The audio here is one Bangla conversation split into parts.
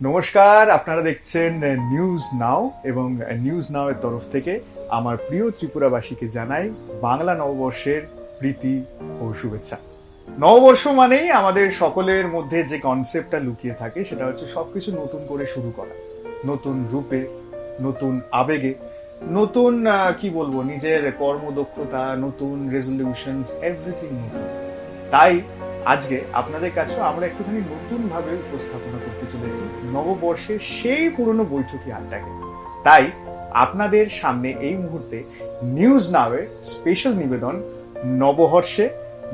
নমস্কার, আপনারা দেখছেন নিউজ নাও এবং নিউজ নাও এর তরফ থেকে আমার প্রিয় ত্রিপুরাবাসীকে জানাই বাংলা নববর্ষের প্রীতি ও শুভেচ্ছা। নববর্ষ মানেই আমাদের সকলের মধ্যে যে কনসেপ্টটা লুকিয়ে থাকে সেটা হচ্ছে সবকিছু নতুন করে শুরু করা, নতুন রূপে, নতুন আবেগে, নতুন কি বলবো, নিজের কর্মদক্ষতা, নতুন রেজলিউশনস, এভরিথিং নতুন। তাই আজকে আপনাদের কাছেও আমরা একটুখানি নতুন ভাবে উপস্থাপনা করতে চলেছি নববর্ষের সেই পুরনো বৈঠকি আড্ডাকে। তাই আপনাদের সামনে এই মুহূর্তে নিউজ নাওয়ের স্পেশাল নিবেদন নবহর্ষে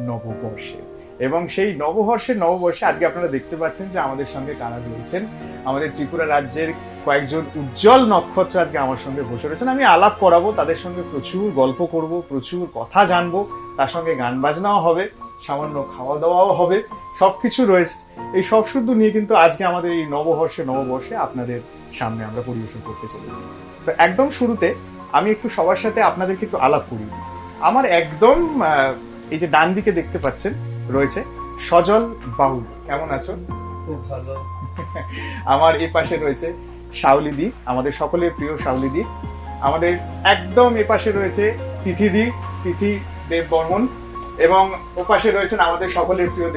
নববর্ষে। এবং সেই নববর্ষে আজকে আপনারা দেখতে পাচ্ছেন যে আমাদের সঙ্গে কারা রয়েছেন। আমাদের ত্রিপুরা রাজ্যের কয়েকজন উজ্জ্বল নক্ষত্র আজকে আমার সঙ্গে বসে রয়েছেন। আমি আলাপ করাবো, তাদের সঙ্গে প্রচুর গল্প করব, প্রচুর কথা জানবো, তার সঙ্গে গান বাজনাও হবে, সামান্য খাওয়া দাওয়াও হবে, সবকিছু রয়েছে। এই সব শুদ্ধ নিয়ে কিন্তু আজকে আমাদের এই নববর্ষে আপনাদের সামনে আমরা পরিবেশন করতে চলেছি। তো একদম শুরুতে আমি একটু সবার সাথে আপনাদেরকে একটু আলাপ করিয়ে দিই। আমার একদম এই যে ডান দিকে দেখতে পাচ্ছেন রয়েছে সজল বাউল। কেমন আছো? খুব ভালো। আমার এই পাশে রয়েছে শাওলিদি, আমাদের সকলের প্রিয় শাওলিদি। আমাদের একদম এ পাশে রয়েছে তিথি দেব বর্মন, এবং ওপাশে রয়েছেন আমাদের সকলের প্রিয়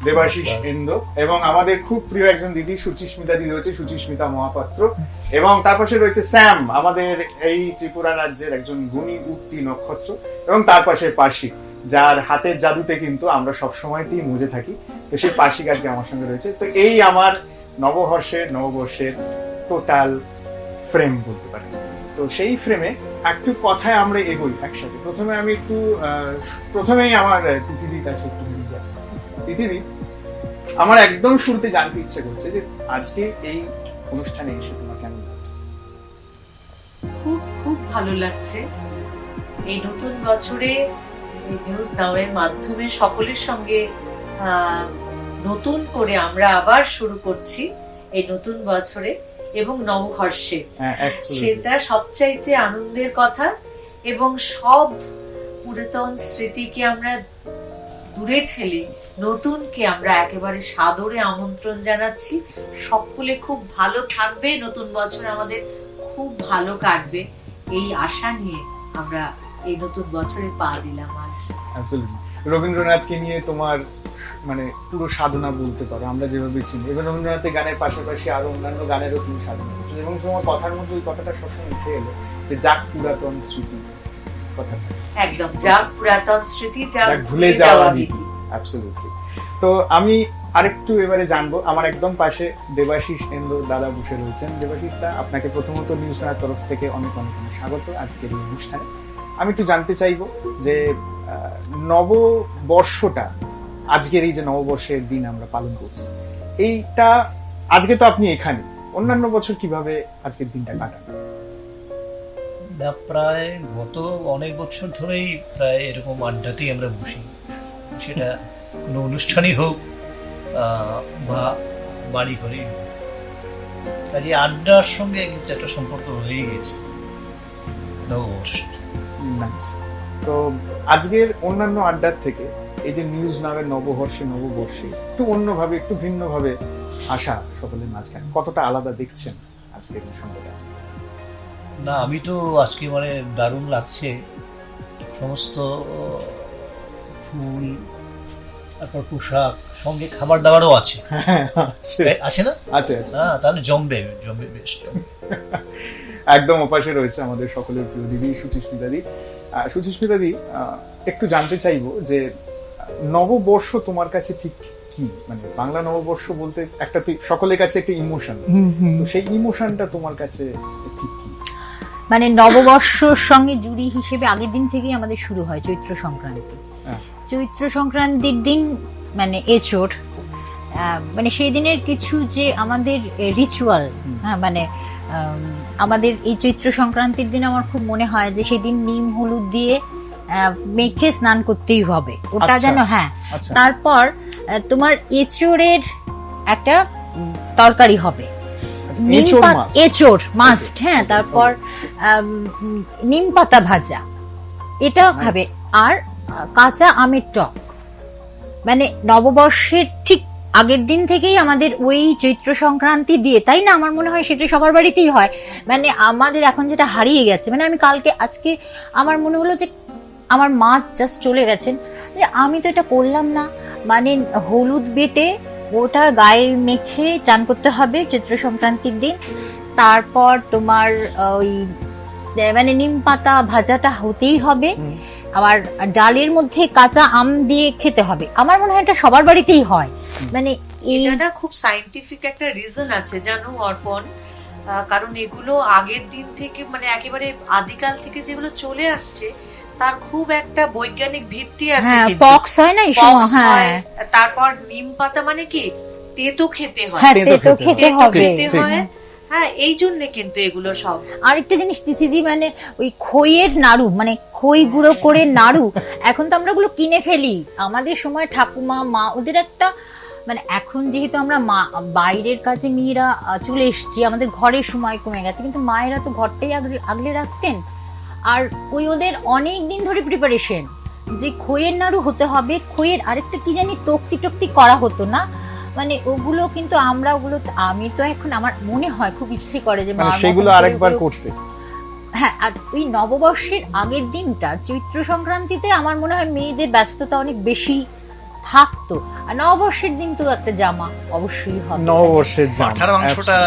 দেবাশিস ইন্দ্র, এবং আমাদের খুব প্রিয় একজন দিদি সুচিস্মিতা দিদি রয়েছে, সুচিস্মিতা মহাপাত্র। এবং তার পাশে রয়েছে স্যাম, আমাদের এই ত্রিপুরা রাজ্যের একজন গুণী উক্তি নক্ষত্র। এবং তার পাশে পার্শিক, যার হাতের জাদুতে কিন্তু আমরা সবসময়তেই মজে থাকি। তো সেই পার্শিক আজকে আমার সঙ্গে রয়েছে। তো এই আমার নববর্ষের টোটাল ফ্রেম বলতে পারি। তো সেই ফ্রেমে একটু কথায় আমরা এগোই একসাথে। প্রথমেই আমার তিথিদির কাছে একটু নিয়ে যাই। তিথিদি, আমার একদম শুরুতে জানতে ইচ্ছে করছে যে আজকে এই অনুষ্ঠানে এসে তোমার কেমন লাগছে? খুব খুব ভালো লাগছে। এই নতুন বছরে নিউজ নাও এর মাধ্যমে সকলের সঙ্গে নতুন করে আমরা আবার শুরু করছি এই নতুন বছরে এবং নববর্ষে। সেটা সবচাইতে আনন্দের কথা। এবং সব পুরাতন স্মৃতিকে আমরা দূরে ঠেলে নতুনকে আমরা একেবারে সাদরে আমন্ত্রণ জানাচ্ছি। সকলে খুব ভালো থাকবে, নতুন বছর আমাদের খুব ভালো কাটবে, এই আশা নিয়ে আমরা এই নতুন বছরে পা দিলাম আজ। রবীন্দ্রনাথকে নিয়ে তোমার মানে পুরো সাধনা বলতে পারো, আমরা যেভাবে চিনি। এবং রবীন্দ্রনাথের গানের পাশাপাশি আরো অন্যান্য গানেরও তুমি সাধনা করছো, এবং তোমার কথার মধ্যে ওই কথাটা সবসময় উঠে এলো যে যাক পুরাতন স্মৃতি কথাটা। একদম, যাক পুরাতন স্মৃতি, যাক ভুলে যাওয়া ভীতি। অ্যাবসলিউটলি। তো আমি আরেকটু এবারে জানবো, আমার একদম পাশে দেবাশিস ইন্দ্র দাদা বসে রয়েছেন। দেবাশিস দা, আপনাকে প্রথমত নিউজ নাওয়ের তরফ থেকে অনেক স্বাগত আজকের এই অনুষ্ঠানে। আমি একটু জানতে চাইবো যে নববর্ষটা, আজকের এই যে নববর্ষের দিন আমরা পালন করছি, এইটা আজকে তো আপনি এখানে, অন্যান্য বছর কিভাবে আজকের দিনটা কাটান? প্রায় গত অনেক বছর ধরেই প্রায় এরকম আড্ডাতেই আমরা বসি, সেটা কোনো অনুষ্ঠানই হোক বা বাড়ি ঘরেই হোক। কাজে আড্ডার সঙ্গে কিন্তু একটা সম্পর্ক হয়ে গেছে নববর্ষ। তো আজকের অন্যান্য আড্ডার থেকে এই যে নিউজ নাওয়ের নববর্ষে একটু অন্যভাবে, একটু ভিন্নভাবে আসা সকলের মাঝখানে কতটা আলাদা দেখছেন আজকের সঙ্গেটা? না, আমি তো আজকে মানে দারুণ লাগছে। সমস্ত ফুল, তারপর পোশাক, সঙ্গে খাবার দাবারও আছে। আছে না? আছে। তাহলে জমবে বেশ। একদম ওপাশে রয়েছে আমাদের সকলের প্রিয় দিদি সুচিস্মিতা দি, একটু জানতে চাইবো যে নববর্ষ তোমার কাছে ঠিক কি? মানে বাংলা নববর্ষ বলতে একটা সকলের কাছে একটা ইমোশন, তো সেই ইমোশনটা তোমার কাছে ঠিক কি? মানে নববর্ষর সঙ্গে জুড়ি হিসেবে আগের দিন থেকেই আমাদের শুরু হয় চৈত্র সংক্রান্তি। চৈত্র সংক্রান্তির দিন মানে এচোর, মানে সেই দিনের কিছু যে আমাদের রিচুয়াল, মানে আমাদের এই চৈত্র সংক্রান্তির দিন আমার খুব মনে হয় যে সেদিন নিম হলুদ দিয়ে মেখে স্নান করতেই হবে, ওটা যেন। তারপর তোমার এচোরের একটা তরকারি হবে, এচোর মাস্ট। তারপর নিম পাতা ভাজা, এটাও খাবে। আর কাঁচা আমের টক, মানে নববর্ষের ঠিক আগের দিন থেকেই আমাদের ওই চৈত্র সংক্রান্তি দিয়ে, তাই না? আমার মনে হয় সেটা সবার বাড়িতেই হয়। মানে আমাদের এখন যেটা হারিয়ে গেছে, মানে আমি আজকে আমার মনে হলো যে আমার মা জাস্ট চলে গেছেন, যে আমি তো এটা করলাম না। মানে হলুদ বেটে ওটা গায়ে মেখে চান করতে হবে চৈত্র সংক্রান্তির দিন। তারপর তোমার ওই মানে নিম পাতা ভাজাটা হতেই হবে। আবার ডালের মধ্যে কাঁচা আম দিয়ে খেতে হবে। আমার মনে হয় এটা সবার বাড়িতেই হয়। মানে এটা খুব সায়েন্টিফিক একটা রিজন আছে জানো অর্পণ, কারণ এগুলো আগের দিন থেকে মানে একেবারে আদিকাল থেকে যেগুলো চলে আসছে তার খুব একটা বৈজ্ঞানিক ভিত্তি আছে। পক্স হয় না এই সময়, হ্যাঁ। তারপর নিম পাতা মানে কি তেতো খেতে হয়, তেতো খেতে হয়। হ্যাঁ, এই জন্য কিন্তু এগুলো সব। আরেকটা জিনিস দিদি, মানে ওই খইয়ের নাড়ু, মানে খই গুঁড়ো করে নাড়ু, এখন তো আমরা ওগুলো কিনে ফেলি। আমাদের সময় ঠাকুমা মা ওদের একটা, মানে এখন যেহেতু আমরা বাইরের কাজে মেয়েরা চলে এসছি, আমাদের ঘরের সময় কমে গেছে, কিন্তু মায়েরা তো ঘরটাই আগলে রাখতেন। আর ওই ওদের অনেক দিন ধরে প্রিপারেশন, যে খইয়ের নাড়ু হতে হবে। খইয়ের আরেকটা কি জানি তক্তি টক্তি করা হতো না, মানে ওগুলো কিন্তু আমরা ওগুলো, আমি তো এখন আমার মনে হয় খুব ইচ্ছে করে যে সেগুলো আরেকবার করতে। হ্যাঁ, আর ওই নববর্ষের আগের দিনটা চৈত্র সংক্রান্তিতে আমার মনে হয় মেয়েদের ব্যস্ততা অনেক বেশি থাকতো। আর নববর্ষের দিন তো একটা জামা অবশ্যই হবে। নববর্ষের জামা, পাঠার মাংসটা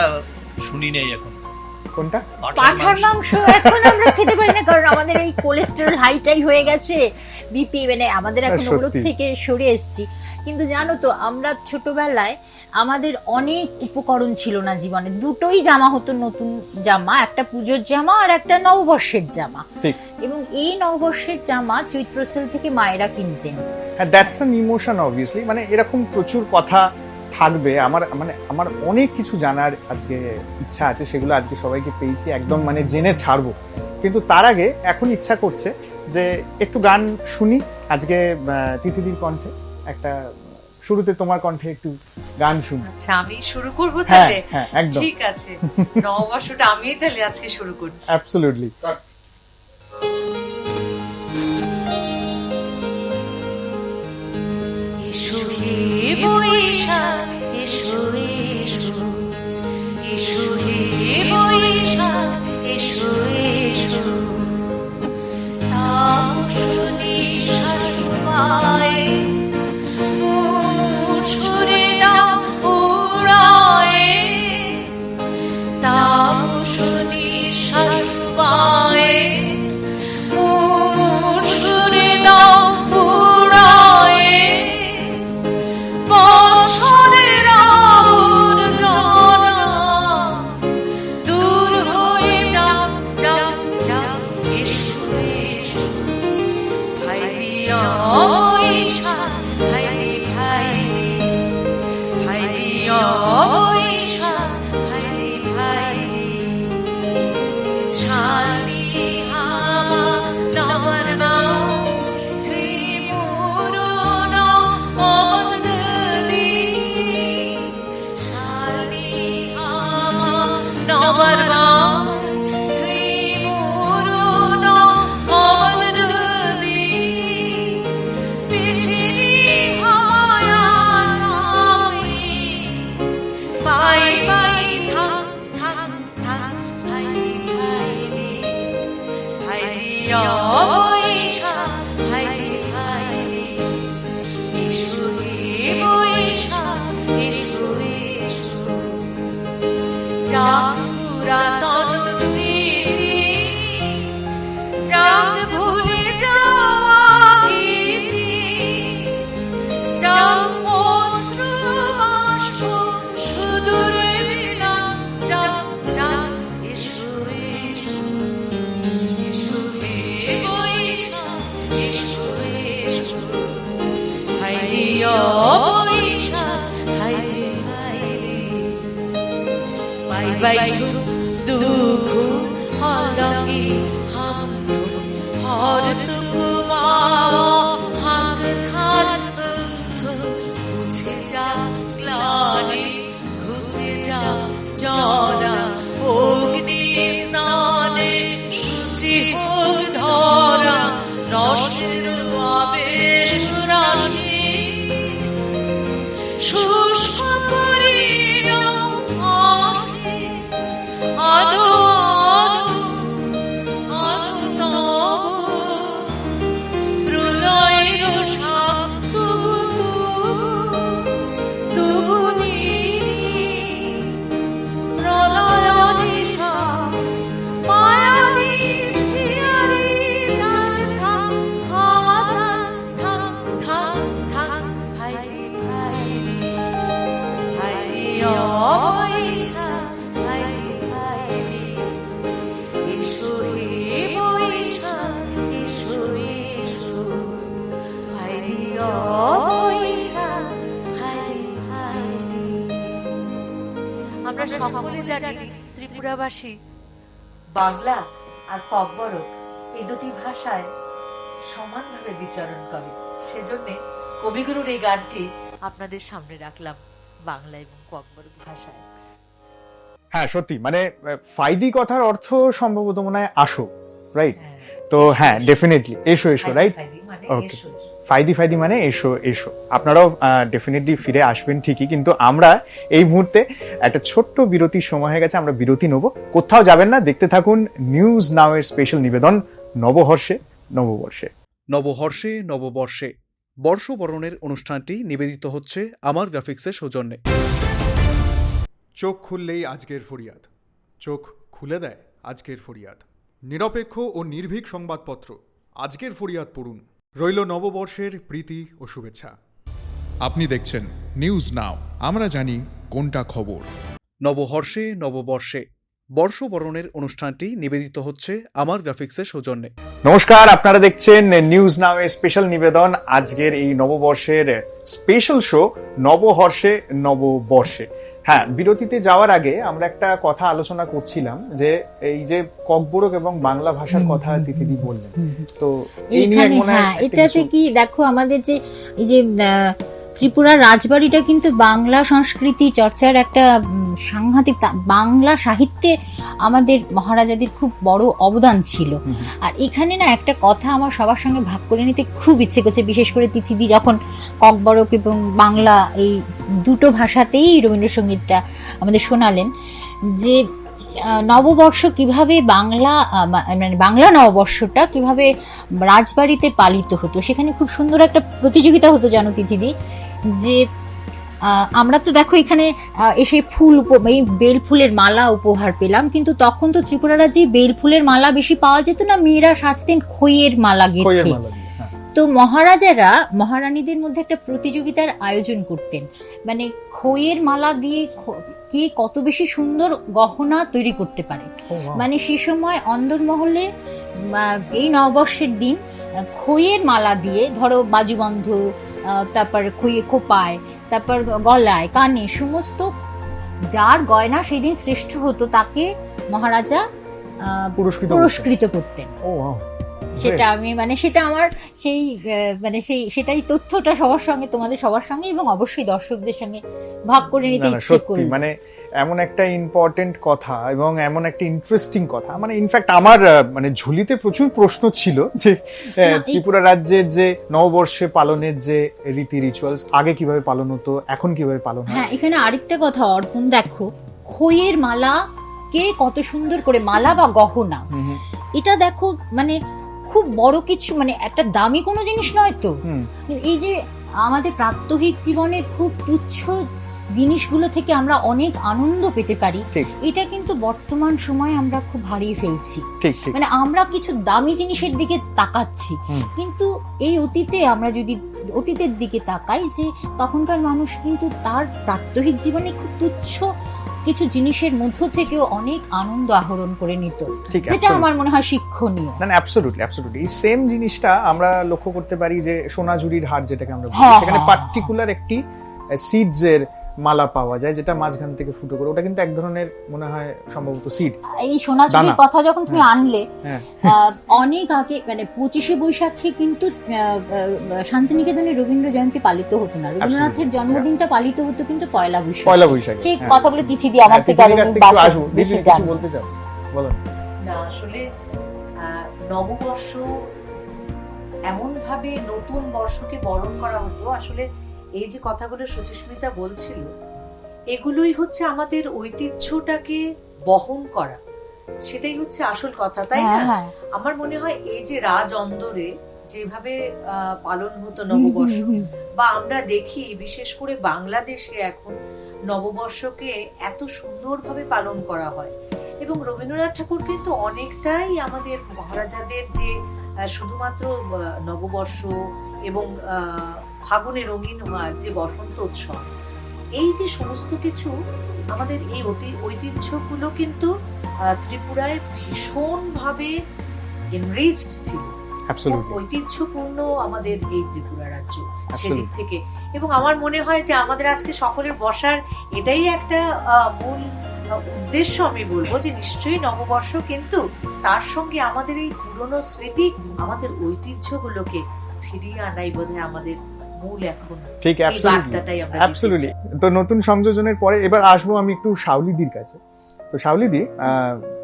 শুনি নেই এখন। কোনটা? পাঠার মাংস এখন আমরা খেতে পারি না, কারণ আমাদের এই কোলেস্টেরল হাইটাই হয়ে গেছে, বিপি, মানে আমাদের এখন ওগুলো থেকে সরে এসেছি। কিন্তু জানো তো, আমরা ছোটবেলায় আমাদের অনেক উপকরণ ছিল না জীবনে। দুটোই জামা হতো, নতুন জামা, একটা পুজোর জামা আর একটা নববর্ষের জামা। এবং এই নববর্ষের জামা চৈত্র সেল থেকে মায়েরা কিনতেন। হ্যাঁ, দ্যাটস অ্যান ইমোশন অবভিয়াসলি। মানে এরকম প্রচুর কথা থাকবে। আমার অনেক কিছু জানার আজকে ইচ্ছা আছে, সেগুলো আজকে সবাইকে পেয়েছি, একদম মানে জেনে ছাড়বো। কিন্তু তার আগে এখন ইচ্ছা করছে যে একটু গান শুনি আজকে তিথিদির কণ্ঠে। একটা শুরুতে তোমার কণ্ঠে একটু গান শুনি। আচ্ছা, আমি শুরু করবো তাহলে? হ্যাঁ, একদম ঠিক আছে। নববর্ষটা আমি তাহলে আজকে শুরু করছি। অ্যাবসলিউটলি। এসো হে বৈশাখ, এসো এসো, এসো হে বৈশাখ, এসো এসো, তাপসনী শাশুড়ায় ছুড়ে দাও উড়ায়, তাপসনী শাশুড়ায় ছুড়ে দাও উড়ায়, বছরের আবর্জনা দূর হয়ে যাক যাক যাক, এসো এসো, ভাই দিয়া বৈশাখ, ভাই দি ভাই দি, ভাই দিয়া বৈশাখ, ভাই দি ভাই দি, শালি হাওয়া নবর নাও, থুই মুরুনা কবদি, শালি হাওয়া নবর নাও, থুই মুরুনা কবদি, পিছিনি হাওয়া চাই, বাই বাই থাক থাক থাক, ভাই দি ভাই দি, ভাই দিয়া বৈশাখ, ভাই দি ভাই দি, এসো হে বৈশাখ, এসো এসো, যাক পুরাতন স্মৃতি, যাক ভুলে যাওয়া গীতি, যাক অশ্রু বাষ্প সুদূরে বিলাপ, যাক যাক, এসো এসো, এসো হে বৈশাখ, এসো এসো, ভাই দিয়া বৈশাখ, ভাই দি ভাই দি, বাই বাই দুঃখ অলঙ্কি হাম তুম হর তুকুমা হাত থার তুম, মুছে যা গ্লানি, ঘুচে যা জরা, অগ্নি স্নানে সূচি হোক ধরা, রসের আবেশ রাশি, সকলে জানি ত্রিপুরাবাসী বাংলা আর ককবরক এই দুটি ভাষায় সমানভাবে বিচরণ করে। সেজন্য কবিগুরুর এই গানটি আপনাদের সামনে রাখলাম বাংলা এবং ককবরক ভাষায়। হ্যাঁ সত্যি, মানে ফাইদি কথার অর্থ সম্ভবত মনে হয় আসো, রাইট? তো হ্যাঁ ডেফিনেটলি এসো এসো, রাইট? ওকে, ফাইদি মানে এসো এসো। আপনারাও ডেফিনেটলি ফিরে আসবেন ঠিকই, কিন্তু আমরা এই মুহূর্তে একটা ছোট্ট বিরতির সময় হয়ে গেছে, আমরা বিরতি নেব। কোথাও যাবেন না, দেখতে থাকুন নিউজ নাও এর স্পেশাল নিবেদন নবহর্ষে নববর্ষে। নবহর্ষে নববর্ষে বর্ষবরণের অনুষ্ঠানটি নিবেদিত হচ্ছে আমার গ্রাফিক্সের সৌজন্যে। চোখ খুললেই আজকের ফরিয়াদ, চোখ খুলে দেয় আজকের ফরিয়াদ। নিরপেক্ষ ও নির্ভীক সংবাদপত্র আজকের ফরিয়াদ পড়ুন। রইল নববর্ষের প্রীতি ও শুভেচ্ছা। আপনি দেখছেন নিউজ নাও, আমরা জানি কোনটা খবর। নবহর্ষে নববর্ষে বর্ষবরণের অনুষ্ঠানটি নিবেদিত হচ্ছে আমার গ্রাফিক্সের সৌজন্যে। নমস্কার, আপনারা দেখছেন নিউজ নাও এর স্পেশাল নিবেদন আজকের এই নববর্ষের স্পেশাল শো নবহর্ষে নববর্ষে। হ্যাঁ, বিরতিতে যাওয়ার আগে আমরা একটা কথা আলোচনা করছিলাম যে এই যে ককবরক এবং বাংলা ভাষার কথা তিথিদি বললেন, তো এই নিয়ে মনে হয় এটাতে কি দেখো, আমাদের যে এই যে ত্রিপুরার রাজবাড়িটা কিন্তু বাংলা সংস্কৃতি চর্চার একটা সাংঘাতিক, বাংলা সাহিত্যে আমাদের মহারাজাদের খুব বড় অবদান ছিল। আর এখানে না একটা কথা আমার সবার সঙ্গে ভাগ করে নিতে খুব ইচ্ছে করছে, বিশেষ করে তিথিদি যখন ককবরক এবং বাংলা এই দুটো ভাষাতেই রবীন্দ্রসঙ্গীতটা আমাদের শোনালেন, যে নববর্ষ কিভাবে বাংলা মানে বাংলা নববর্ষটা কিভাবে রাজবাড়িতে পালিত হতো। সেখানে খুব সুন্দর একটা প্রতিযোগিতা হতো জানো তিথিদি, যে আমরা তো দেখো এখানে এসে ফুল এই বেল ফুলের মালা উপহার পেলাম, কিন্তু তখন তো ত্রিপুরা রাজ্যে বেল ফুলের মালা বেশি পাওয়া যেত না, মেয়েরা সাজতেন খইয়ের মালা গেঁথে। তো মহারাজারা মহারানীদের মধ্যে একটা প্রতিযোগিতার আয়োজন করতেন, মানে খইয়ের মালা দিয়ে কে কত বেশি সুন্দর গহনা তৈরি করতে পারে। মানে সে সময় অন্দরমহলে এই নববর্ষের দিন খইয়ের মালা দিয়ে, ধরো বাজুবন্ধ, তারপর খইয়ে খোপায়, তারপর গলায়, কানে, সমস্ত যার গয়না সেই দিন শ্রেষ্ঠ হতো তাকে মহারাজা পুরস্কৃত করতেন। সেটা আমি মানে সেটা আমার সেই মানে সেটাই তথ্যটা সবার সঙ্গে, তোমাদের সবার সঙ্গে এবং অবশ্যই দর্শকদের সঙ্গে ভাগ করে নিতে ইচ্ছে করি। মানে এমন একটা ইম্পর্টেন্ট কথা এবং এমন একটা ইন্টারেস্টিং কথা, মানে ইনফ্যাক্ট আমার মানে ঝুলিতে প্রচুর প্রশ্ন ছিল যে ত্রিপুরা রাজ্যের যে নববর্ষে পালনের যে রীতি রিচুয়ালস আগে কিভাবে পালন হতো, এখন কিভাবে পালন হয়। হ্যাঁ, এখানে আরেকটা কথা অর্পণ, দেখো খইয়ের মালা কে কত সুন্দর করে, মালা বা গহনা, এটা দেখো মানে খুব বড় কিছু, মানে একটা দামি কোনো জিনিস নয় তো। এই যে আমাদের প্রাত্যহিক জীবনের খুব তুচ্ছ জিনিসগুলো থেকে আমরা অনেক আনন্দ পেতে পারি, এটা কিন্তু বর্তমান সময়ে আমরা খুব হারিয়ে ফেলছি। মানে আমরা কিছু দামি জিনিসের দিকে তাকাচ্ছি, কিন্তু এই অতীতে আমরা যদি অতীতের দিকে তাকাই, যে তখনকার মানুষ কিন্তু তার প্রাত্যহিক জীবনে খুব তুচ্ছ কিছু জিনিসের মধ্য থেকেও অনেক আনন্দ আহরণ করে নিত, যেটা আমার মনে হয় শিক্ষণীয়। না, অ্যাবসলিউটলি অ্যাবসলিউটলি এই সেম জিনিসটা আমরা লক্ষ্য করতে পারি যে সোনাঝুরির হাট যেটাকে আমরা বলি, সেখানে পার্টিকুলার একটি সিডস এর মালা পাওয়া যায় যেটা মাঝখান থেকে ফুটো করে, ওটা কিন্তু এক ধরনের মনে হয় সম্ভবত সিড। এই সোনাঝুরির কথা যখন তুমি আনলে, অনেক আগে মানে 25শে বৈশাখে কিন্তু শান্তিনিকেতনে রবীন্দ্র জয়ন্তী পালিত হতো না, রবীন্দ্রনাথের জন্মদিনটা পালিত হতো কিন্তু পয়লা বৈশাখ। সেই কথাগুলো তিথিদি আমার থেকে কিছু বলতে চাও, বলো না। আসলে নববর্ষ এমন ভাবে নতুন বর্ষকে বরণ করা হতো, আসলে এই যে কথাগুলো সুচিস্মিতা বলছিল, এগুলোই হচ্ছে আমাদের ঐতিহ্যটাকে বহন করা, সেটাই হচ্ছে আসল কথা, তাই না? আমার মনে হয় এই যে রাজ অন্দরে যেভাবে পালন হতো নববর্ষ, বা আমরা দেখি বিশেষ করে বাংলাদেশে এখন নববর্ষকে এত সুন্দরভাবে পালন করা হয়। এবং রবীন্দ্রনাথ ঠাকুর কিন্তু অনেকটাই আমাদের মহারাজাদের যে শুধুমাত্র নববর্ষ এবং ফাগুনে রঙিন হওয়ার যে বসন্ত উৎসব, এই যে সমস্ত কিছু আমাদের এই ঐতিহ্যগুলো কিন্তু ত্রিপুরায় ভীষণভাবে এনরিচড ছিল, ঐতিহ্যপূর্ণ আমাদের এই ত্রিপুরা রাজ্য সেদিক থেকে। এবং আমার মনে হয় যে আমাদের আজকে সকলের বসার এটাই একটা মূল উদ্দেশ্য আমি বলবো যে নিশ্চয়ই নববর্ষ, কিন্তু তার সঙ্গে আমাদের এই পুরনো স্মৃতি, আমাদের ঐতিহ্যগুলোকে ফিরিয়ে আনাই বোধহয় আমাদের মূল এখন। ঠিক, এই বার্তাটাই আমরা দিতে অ্যাবসলিউটলি। চাই। তো নতুন সংযোজনের পরে এবার আসবো আমি একটু শাওলিদির কাছে। তো শাওলিদি,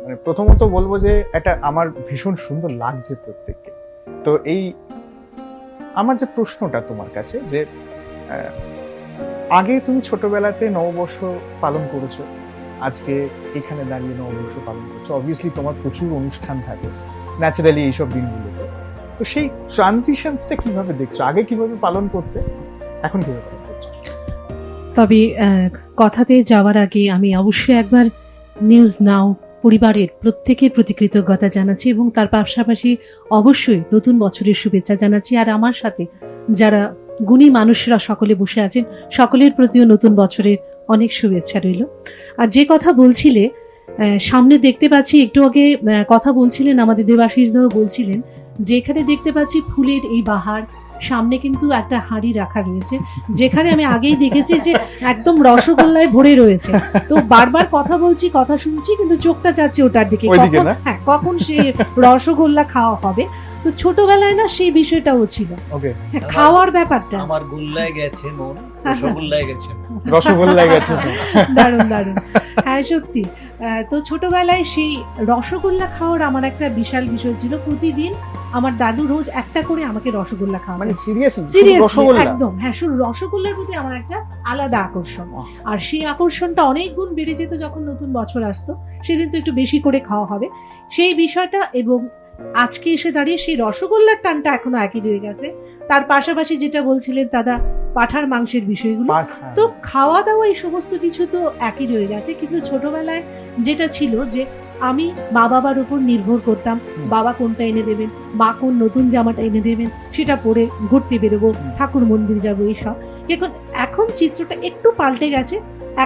মানে প্রথমত বলবো যে এটা আমার ভীষণ সুন্দর লাগছে প্রত্যেককে। তো এই আমার যে প্রশ্নটা তোমার কাছে, যে আগে তুমি ছোটবেলাতে নববর্ষ পালন করেছো, আজকে এখানে দাঁড়িয়ে নববর্ষ পালন করছো, অবভিয়াসলি তোমার প্রচুর অনুষ্ঠান থাকে ন্যাচারালি এইসব দিনগুলোতে। তো সেই ট্রানজিশনসটা কিভাবে দেখছো? আগে কিভাবে পালন করতে, এখন কিভাবে পালন করছো? তবে কথাতে যাওয়ার আগে আমি অবশ্যই একবার নিউজ নাও পরিবারের প্রত্যেকের প্রতি কৃতজ্ঞতা জানাচ্ছি এবং তার পাশাপাশি অবশ্যই নতুন বছরের শুভেচ্ছা জানাচ্ছি। আর আমার সাথে যারা গুণী মানুষরা সকলে বসে আছেন, সকলের প্রতিও নতুন বছরের অনেক শুভেচ্ছা রইল। আর যে কথা বলছিলে, সামনে দেখতে পাচ্ছি, একটু আগে কথা বলছিলেন আমাদের দেবাশিস দাও, বলছিলেন যে এখানে দেখতে পাচ্ছি ফুলের এই বাহার, সামনে কিন্তু একটা হাঁড়ি রাখা রয়েছে, যেখানে আমি আগেই দেখেছি যে একদম রসগোল্লায় ভরে রয়েছে। তো বারবার কথা বলছি, কথা শুনছি, কিন্তু চোখটা যাচ্ছে ওটার দিকে, ওইদিকে কখন না? হ্যাঁ কখন সে রসগোল্লা খাওয়া হবে। তো ছোটবেলায় না সেই বিষয়টাও ছিল, ওকে, হ্যাঁ, খাওয়ার ব্যাপারটা। আমার গোল্লায় গেছে মন, রসগোল্লায় গেছে মন। রসগোল্লা গেছে। দারুণ দারুণ, হ্যাঁ সত্যি। তো ছোটবেলায় সেই রসগোল্লা খাওয়ার আমার একটা বিশাল বিষয় ছিল। প্রতিদিন আমার দাদু রোজ একটা করে আমাকে রসগোল্লা খাওয়া, মানে সিরিয়াসলি সিরিয়াসলি রসগোল্লা? একদম, হ্যাঁ শুধু রসগোল্লার প্রতি আমার একটা আলাদা আকর্ষণ। আর সেই আকর্ষণটা অনেক গুণ বেড়ে যেত যখন নতুন বছর আসতো, সেদিন তো একটু বেশি করে খাওয়া হবে সেই বিষয়টা। এবং আজকে এসে দাঁড়িয়ে সেই রসগোল্লার টানটা এখনো একই রয়ে গেছে। তার পাশাপাশি যেটা বলছিলেন দাদা, পাঁঠার মাংসের বিষয়গুলো, তো খাওয়া দাওয়া এই সমস্ত কিছু তো একই রয়ে গেছে। কিন্তু ছোটবেলায় যেটা ছিল যে আমি মা বাবার উপর নির্ভর করতাম, বাবা কোনটা এনে দেবেন, মা কোন নতুন জামাটা এনে দেবেন, সেটা পরে ঘুরতে বেরোবো, ঠাকুর মন্দির যাবো, এইসব। এখন চিত্রটা একটু পাল্টে গেছে।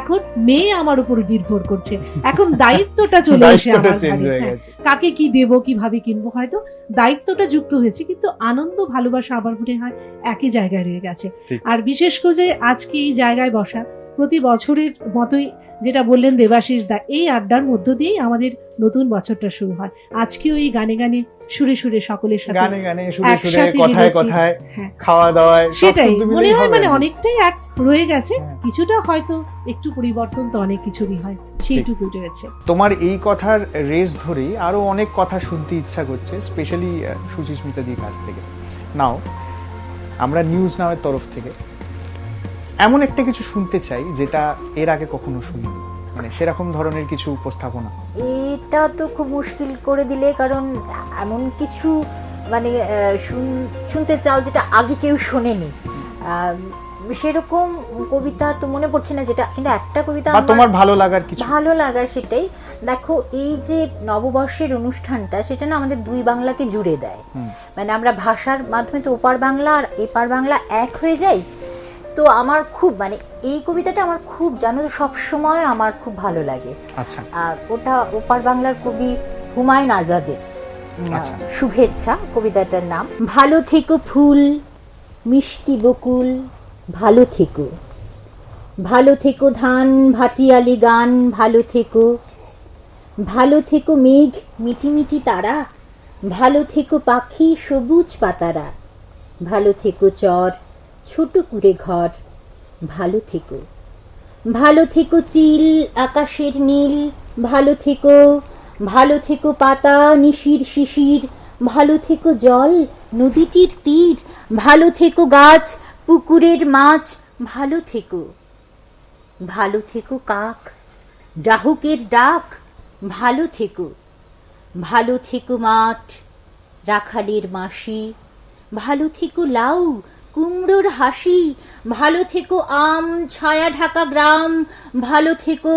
এখন মেয়ে আমার উপর নির্ভর করছে, এখন দায়িত্বটা চলে এসে আমার ঘাড়ে। হ্যাঁ, কাকে কি দেবো, কিভাবে কিনবো, হয়তো দায়িত্বটা যুক্ত হয়েছে, কিন্তু আনন্দ ভালোবাসা আমার মনে হয় একই জায়গায় রয়ে গেছে। ঠিক। আর বিশেষ করে আজকে এই জায়গায় বসা, প্রতি বছরের মতোই যেটা বললেন দেবাশিস দা, এই আড্ডার মধ্য দিয়েই আমাদের নতুন বছরটা শুরু হয়। আজকেও এই গানে গানে সুরে সুরে সকলের সাথে গানে গানে সুরে সুরে একসাথে কথায় মিলেছি। কথায় হ্যাঁ, খাওয়া দাওয়ায় সব সেটাই শুনতে মনে মিলেই হয়, হবে মানে আর কি। অনেকটাই এক রয়ে গেছে। হ্যাঁ। কিছুটা হয়তো একটু পরিবর্তন তো অনেক কিছুরই হয়, সেইটুকুই রয়েছে। তোমার এই কথার রেস ধরেই আরো অনেক কথা শুনতে ইচ্ছা করছে, স্পেশালি সুচিস্মিতা দির কাছ থেকে। নাও আমরা নিউজ নাওয়ের তরফ থেকে এমন একটা কিছু শুনতে চাই যেটা এর আগে কখনো শুনিনি, মানে সেরকম ধরনের কিছু উপস্থাপনা। এটা তো খুব মুশকিল করে দিলে, কারণ এমন কিছু মানে শুনতে চাও যেটা আগে কেউ শোনেনি, সেরকম কবিতা তো মনে পড়ছে না, যেটা কিন্তু একটা কবিতা বা তোমার ভালো লাগার কিছু। ভালো লাগা সেটাই। দেখো, এই যে নববর্ষের অনুষ্ঠানটা, সেটা না আমাদের দুই বাংলাকে জুড়ে দেয়। মানে আমরা ভাষার মাধ্যমে তো ওপার বাংলা আর এপার বাংলা এক হয়ে যাই। তো আমার খুব, মানে এই কবিতাটা আমার খুব, জানো তো, সবসময় আমার খুব ভালো লাগে। আচ্ছা, ওটা ওপার বাংলার কবি হুমায়ুন আজাদের আচ্ছা। শুভেচ্ছা কবিতাটার নাম। ভালো থেকো ফুল মিষ্টি বকুল, ভালো থেকো, ভালো থেকো ধান ভাটিয়ালি গান, ভালো থেকো, ভালো থেকো মেঘ মিটিমিটি তারা, ভালো থেকো পাখি সবুজ পাতারা, ভালো থেকো চর ছোট কুড়ে ঘর, ভালো থেকো, ভালো থেকো চিল আকাশের নীল, ভালো থেকো, ভালো থেকো পাতা নিশির শিশির, ভালো থেকো জল নদীটির তীর, ভালো থেকো গাছ পুকুরের মাছ, ভালো থেকো, ভালো থেকো কাক ডাহুকের ডাক, ভালো থেকো, ভালো থেকো মাঠ রাখালের মাসি, ভালো থেকো লাউ কুমড়োর হাসি, ভালো থেকো আম ছায়া ঢাকা গ্রাম, ভালো থেকো,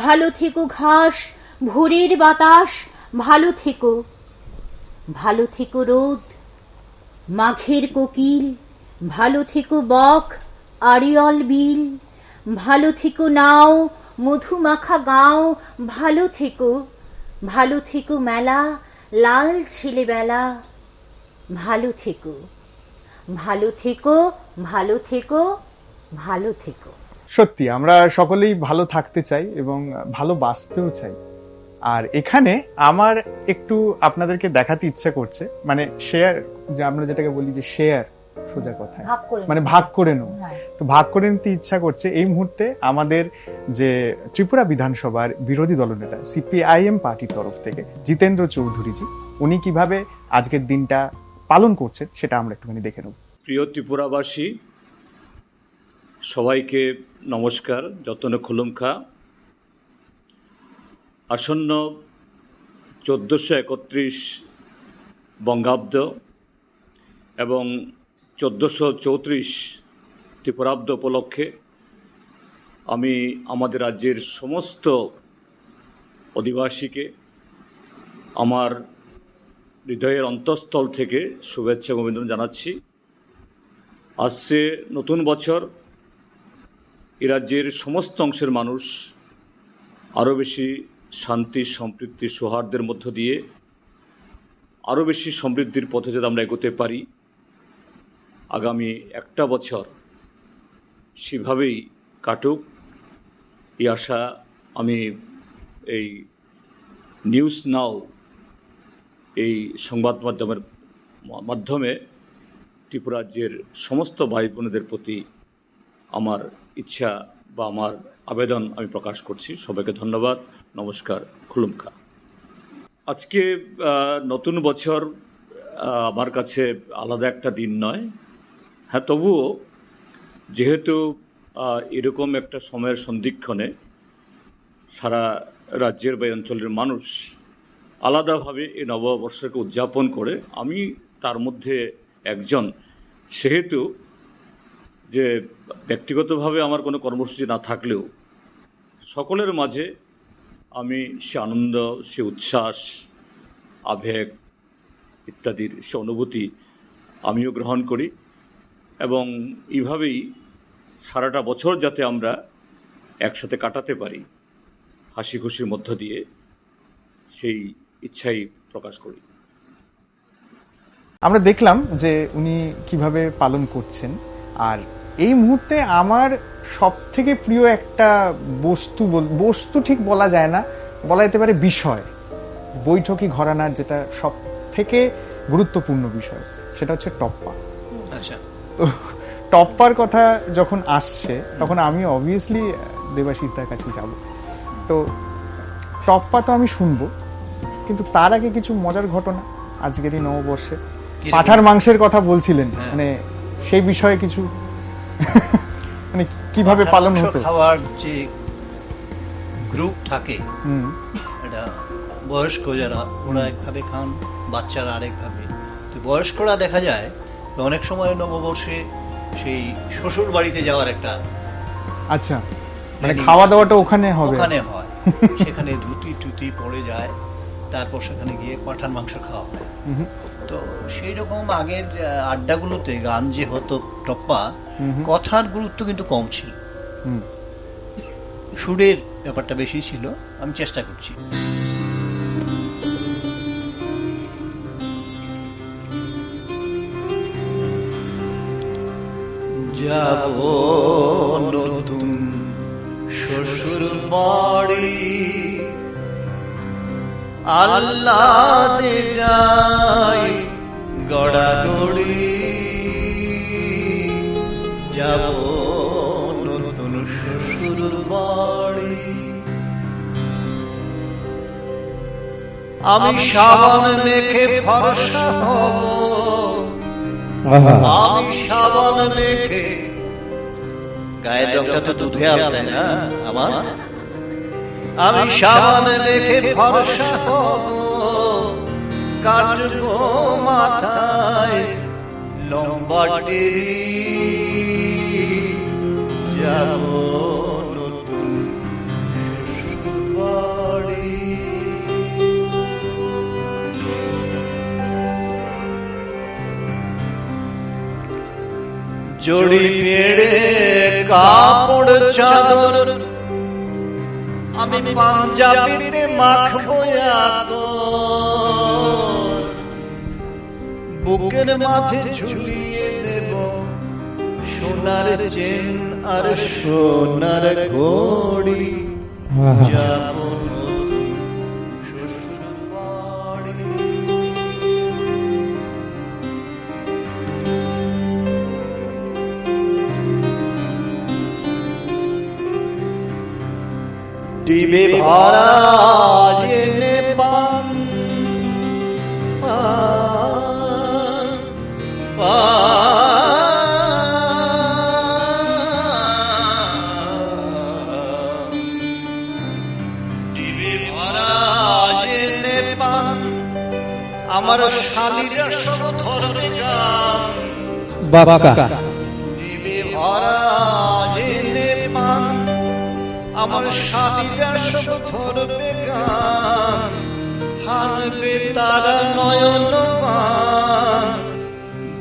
ভালো থেকো ঘাস ভোরের বাতাস, ভালো থেকো, ভালো থেকো রোদ মাঘের কোকিল, ভালো থেকো বক আড়িয়ল বিল, ভালো থেকো নাও মধুমাখা গাঁও, ভালো থেকো, ভালো থেকো মেলা লাল ছেলেবেলা, ভালো থেকো, ভালো থেকো, ভালো থেকো, ভালো থেকো। সত্যি আমরা সকলেই ভালো থাকতে চাই এবং ভালো বাঁচতেও চাই। আর এখানে আমার একটু আপনাদেরকে দেখাতে ইচ্ছা করছে, মানে শেয়ার, যে আমরা যেটাকে বলি যে শেয়ার, সোজা কথা ভাগ করে মানে ভাগ করে নেব। হ্যাঁ। তো ভাগ করে নিতে ইচ্ছা করছে এই মুহূর্তে আমাদের যে ত্রিপুরা বিধানসভার বিরোধী দলনেতা সিপিআইএম পার্টির তরফ থেকে জিতেন্দ্র চৌধুরীজি, উনি কিভাবে আজকের দিনটা পালন করছেন সেটা আমরা একটুখানি দেখে নেব। প্রিয় ত্রিপুরাবাসী, সবাইকে নমস্কার, যতন খুলুমখা। আসন্ন 1431 বঙ্গাব্দ এবং 1434 ত্রিপুরাব্দ উপলক্ষে আমি আমাদের রাজ্যের সমস্ত অধিবাসীকে আমার হৃদয়ের অন্তঃস্থল থেকে শুভেচ্ছা এবং অভিনন্দন জানাচ্ছি। আসছে নতুন বছর, এই রাজ্যের সমস্ত অংশের মানুষ আরও বেশি শান্তি, সম্প্রীতি, সৌহার্দ্যের মধ্য দিয়ে আরও বেশি সমৃদ্ধির পথে যাতে আমরা এগোতে পারি, আগামী একটা বছর সেভাবেই কাটুক, এই আশা আমি এই নিউজ নাও এই সংবাদ মাধ্যমে ত্রিপুরা রাজ্যের সমস্ত ভাই বোনেদের প্রতি আমার ইচ্ছা বা আমার আবেদন আমি প্রকাশ করছি। সবাইকে ধন্যবাদ, নমস্কার, খুলুমখা। আজকে নতুন বছর আমার কাছে আলাদা একটা দিন নয়, হ্যাঁ, তবুও যেহেতু এরকম একটা সময়ের সন্ধিক্ষণে সারা রাজ্যের বা অঞ্চলের মানুষ আলাদাভাবে এই নববর্ষকে উদযাপন করে, আমি তার মধ্যে একজন, সেহেতু যে ব্যক্তিগতভাবে আমার কোনো কর্মসূচি না থাকলেও সকলের মাঝে আমি সে আনন্দ, সে উচ্ছ্বাস, আবেগ ইত্যাদির সে অনুভূতি আমিও গ্রহণ করি এবং এইভাবেই সারাটা বছর যাতে আমরা একসাথে কাটাতে পারি হাসি খুশির মধ্য দিয়ে, সেই ইচ্ছাই প্রকাশ করি। আমরা দেখলাম যে উনি কিভাবে পালন করছেন। আর এই মুহূর্তে আমার সব থেকে প্রিয় একটা বস্তু ঠিক বলা যায় না, বলা যেতে পারে বিষয়, বৈঠকি ঘরানার যেটা সব থেকে গুরুত্বপূর্ণ বিষয়, সেটা হচ্ছে টপ্পা। আচ্ছা, তো টপ্পার কথা যখন আসছে তখন আমি অবভিয়াসলি দেবাশিসদার কাছে যাব। তো টপ্পা তো আমি শুনবো, কিন্তু তার আগে কিছু মজার ঘটনা আজকের এই নববর্ষে। পাঁঠার মাংসের কথা বলছিলেন, মানে সেই বিষয়ে কিছু মানে কিভাবে পালন হতো? খাওয়ার যে গ্রুপ থাকে, এটা বয়স্ক যারা, ওরা একভাবে খান, বাচ্চারা আরেকভাবে। তো বয়স্করা দেখা যায় তো অনেক সময় নববর্ষে সেই শ্বশুর বাড়িতে যাওয়ার একটা, আচ্ছা, মানে খাওয়া দাওয়াটা ওখানে হবে, ওখানে হয়, সেখানে ধুতি টুতি পড়ে যায়, তারপর সেখানে গিয়ে পাঁঠার মাংস খাওয়া হয়। তো সেই রকম আগের আড্ডাগুলোতে গান যে হতো টপ্পা, কথার গুরুত্ব কিন্তু কম ছিল, সুরের ব্যাপারটা বেশি ছিল। আমি চেষ্টা করছি। যাব নতুন শ্বশুর বাড়ি, আল্লাদে যাই গড়াগড়ি, যাব নতুন শ্বশুর বাড়ি। আমি সাবান মেখে ফর্সা হব, আমি সাবান মেখে, গায়ের রংটা তো দুধে আনতে না আমার, আমি সাবান মেখে ফর্সা হব, কাটবো মাথায় লম্বা টেরি, যাব নতুন শ্বশুর বাড়ি। জড়ি পেড়ে কাপড় চাদর আমি পাঞ্জাবিতে মাখবো বুকের মাঝে ঝুলিয়ে দেব সোনার চেন আর সোনার ঘড়ি যাব নতুন শ্বশুর বাড়ি। ডিবে ভরা জেনে পান ডিবে ভরা জেনে পান আমার শালীরা সব ধরবে গান। ডিবে ভরা জেনে পান আমার শালীরা সব ধরবে গান। হারবে তারা নয়ন পান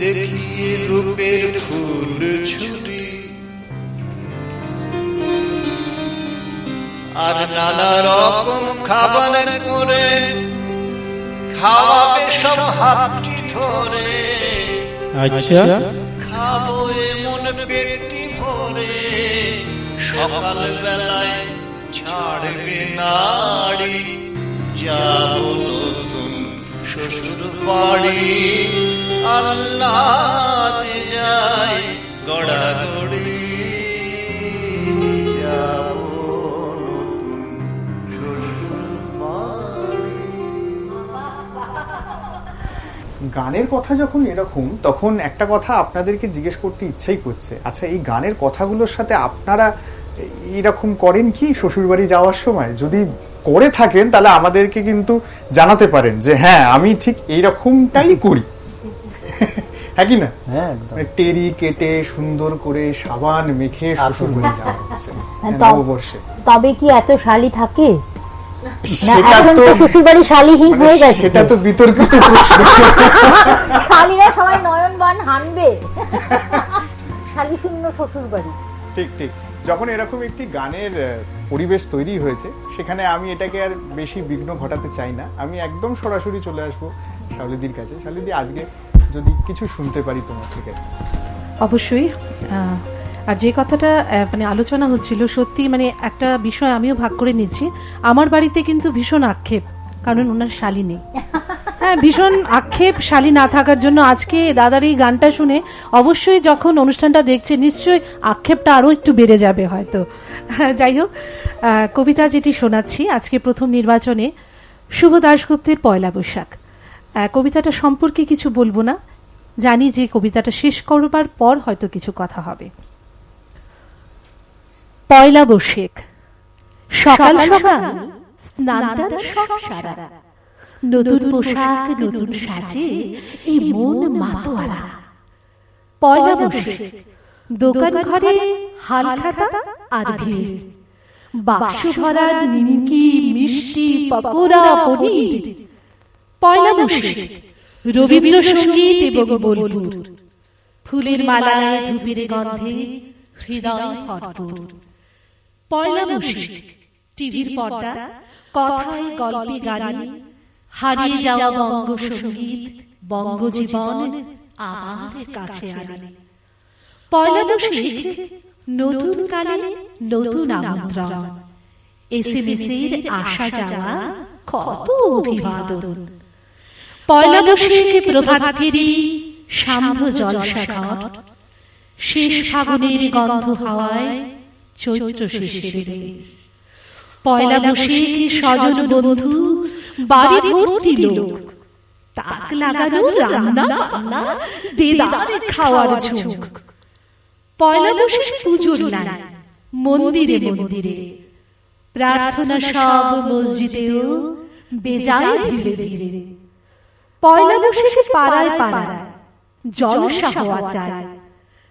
দেখিয়ে রূপের ফুল ছুরি। আর নানা রকম খাবার করে খাওয়াবে সব হাতটি ধরে। আচ্ছা, খাবো এমন পেটটি ভরে সকাল বেলায় ছাড়বে নাড়ি। যাব নতুন শ্বশুর বাড়ি আল্লাহ যায় গড়াগড়ি। যাব নতুন শ্বশুর বাড়ি। গানের কথা যখন এরকম, তখন একটা কথা আপনাদেরকে জিজ্ঞেস করতে ইচ্ছাই করছে, আচ্ছা এই গানের কথাগুলোর সাথে আপনারা এইরকম করেন কি শ্বশুরবাড়ি যাওয়ার সময়? যদি করে থাকেন তাহলে আমাদেরকে কিন্তু জানাতে পারেন যে হ্যাঁ আমি ঠিক এইরকমটাই করি। হ্যাঁ কি না? মানে টেরি কেটে সুন্দর করে সাবান মেখে শ্বশুরবাড়ি যাওয়া হচ্ছে নববর্ষে। তবে কি এত শালি থাকে? সেটা তো শ্বশুরবাড়ি শালিহীন হয়ে গেছে। সেটা তো বিতর্কিত প্রশ্ন। শালিরা সবাই নয়নবান হানবে, শালি শূন্য শ্বশুরবাড়ি। ঠিক ঠিক। যখন এরকম একটি গানের পরিবেশ তৈরি হয়েছে, সেখানে আমি এটাকে আর বেশি বিঘ্ন ঘটাতে চাই না। আমি একদম সরাসরি চলে আসবো শালিদির কাছে। শালিদি, আজকে যদি কিছু শুনতে পারি তোমার থেকে। অবশ্যই। আর যে কথাটা মানে আলোচনা হচ্ছিল, সত্যি মানে একটা বিষয় আমিও ভাগ করে নিচ্ছি। আমার বাড়িতে কিন্তু ভীষণ আক্ষেপ, কারণ ওনার শালি নেই। হ্যাঁ, ভীষণ আক্ষেপ শালি না থাকার জন্য। আজকে দাদার এই গানটা শুনে অবশ্যই যখন অনুষ্ঠানটা দেখছে নিশ্চয়ই আক্ষেপটা আরো একটু বেড়ে যাবে হয়তো। যাই হোক, কবিতা যেটি শোনাচ্ছি আজকে প্রথম নির্বাচনে, শুভ দাশগুপ্তের পয়লা বৈশাখ। কবিতাটা সম্পর্কে কিছু বলবো না, জানি যে কবিতাটা শেষ করবার পর হয়তো কিছু কথা হবে। পয়লা বৈশাখ, সকাল সকাল স্নানটার সব সারা, নতুন পোশাক নতুন সাজে এই মন মাতোয়ারা। পয়লা বৈশাখ, দোকান ঘরে হালখাতা আর ভিড়, বাক্স ভরা নিমকি মিষ্টি পকোড়া পনির। পয়লা বৈশাখ, রবীন্দ্রসঙ্গীত এবং বোলপুর, ফুলের মালায় ধূপের গন্ধে হৃদয় ভরপুর। পয়লা বৈশাখ, টিভির পর্দা কথায় গল্পে গানে হারিয়ে যাওয়া বঙ্গসঙ্গীত বঙ্গজীবন আবার কাছে আনে। পয়লা বৈশাখ, নতুন কালে নতুন আমন্ত্রণ, এসএমএসের আসা যাওয়া কত অভিবাদন। পয়লা বৈশাখে প্রভাত ফেরি সান্ধ্য জলসা ঘট, শেষ ফাগুনের গন্ধ হাওয়ায় চৈত্র শেষের। পয়লা বৈশাখে স্বজন বন্ধু বাড়ি ভর্তি লোক, তাক লাগানো রান্না বান্না দেদার খাওয়ার ঝোঁক। পয়লা বৈশাখে পুজোর নাই মন্দিরে মন্দিরে, প্রার্থনা সব মসজিদেও বেজায় ভিড়ে ভিড়ে। পয়লা বৈশাখে পাড়ায় পাড়ায় জলসা হওয়া চাই,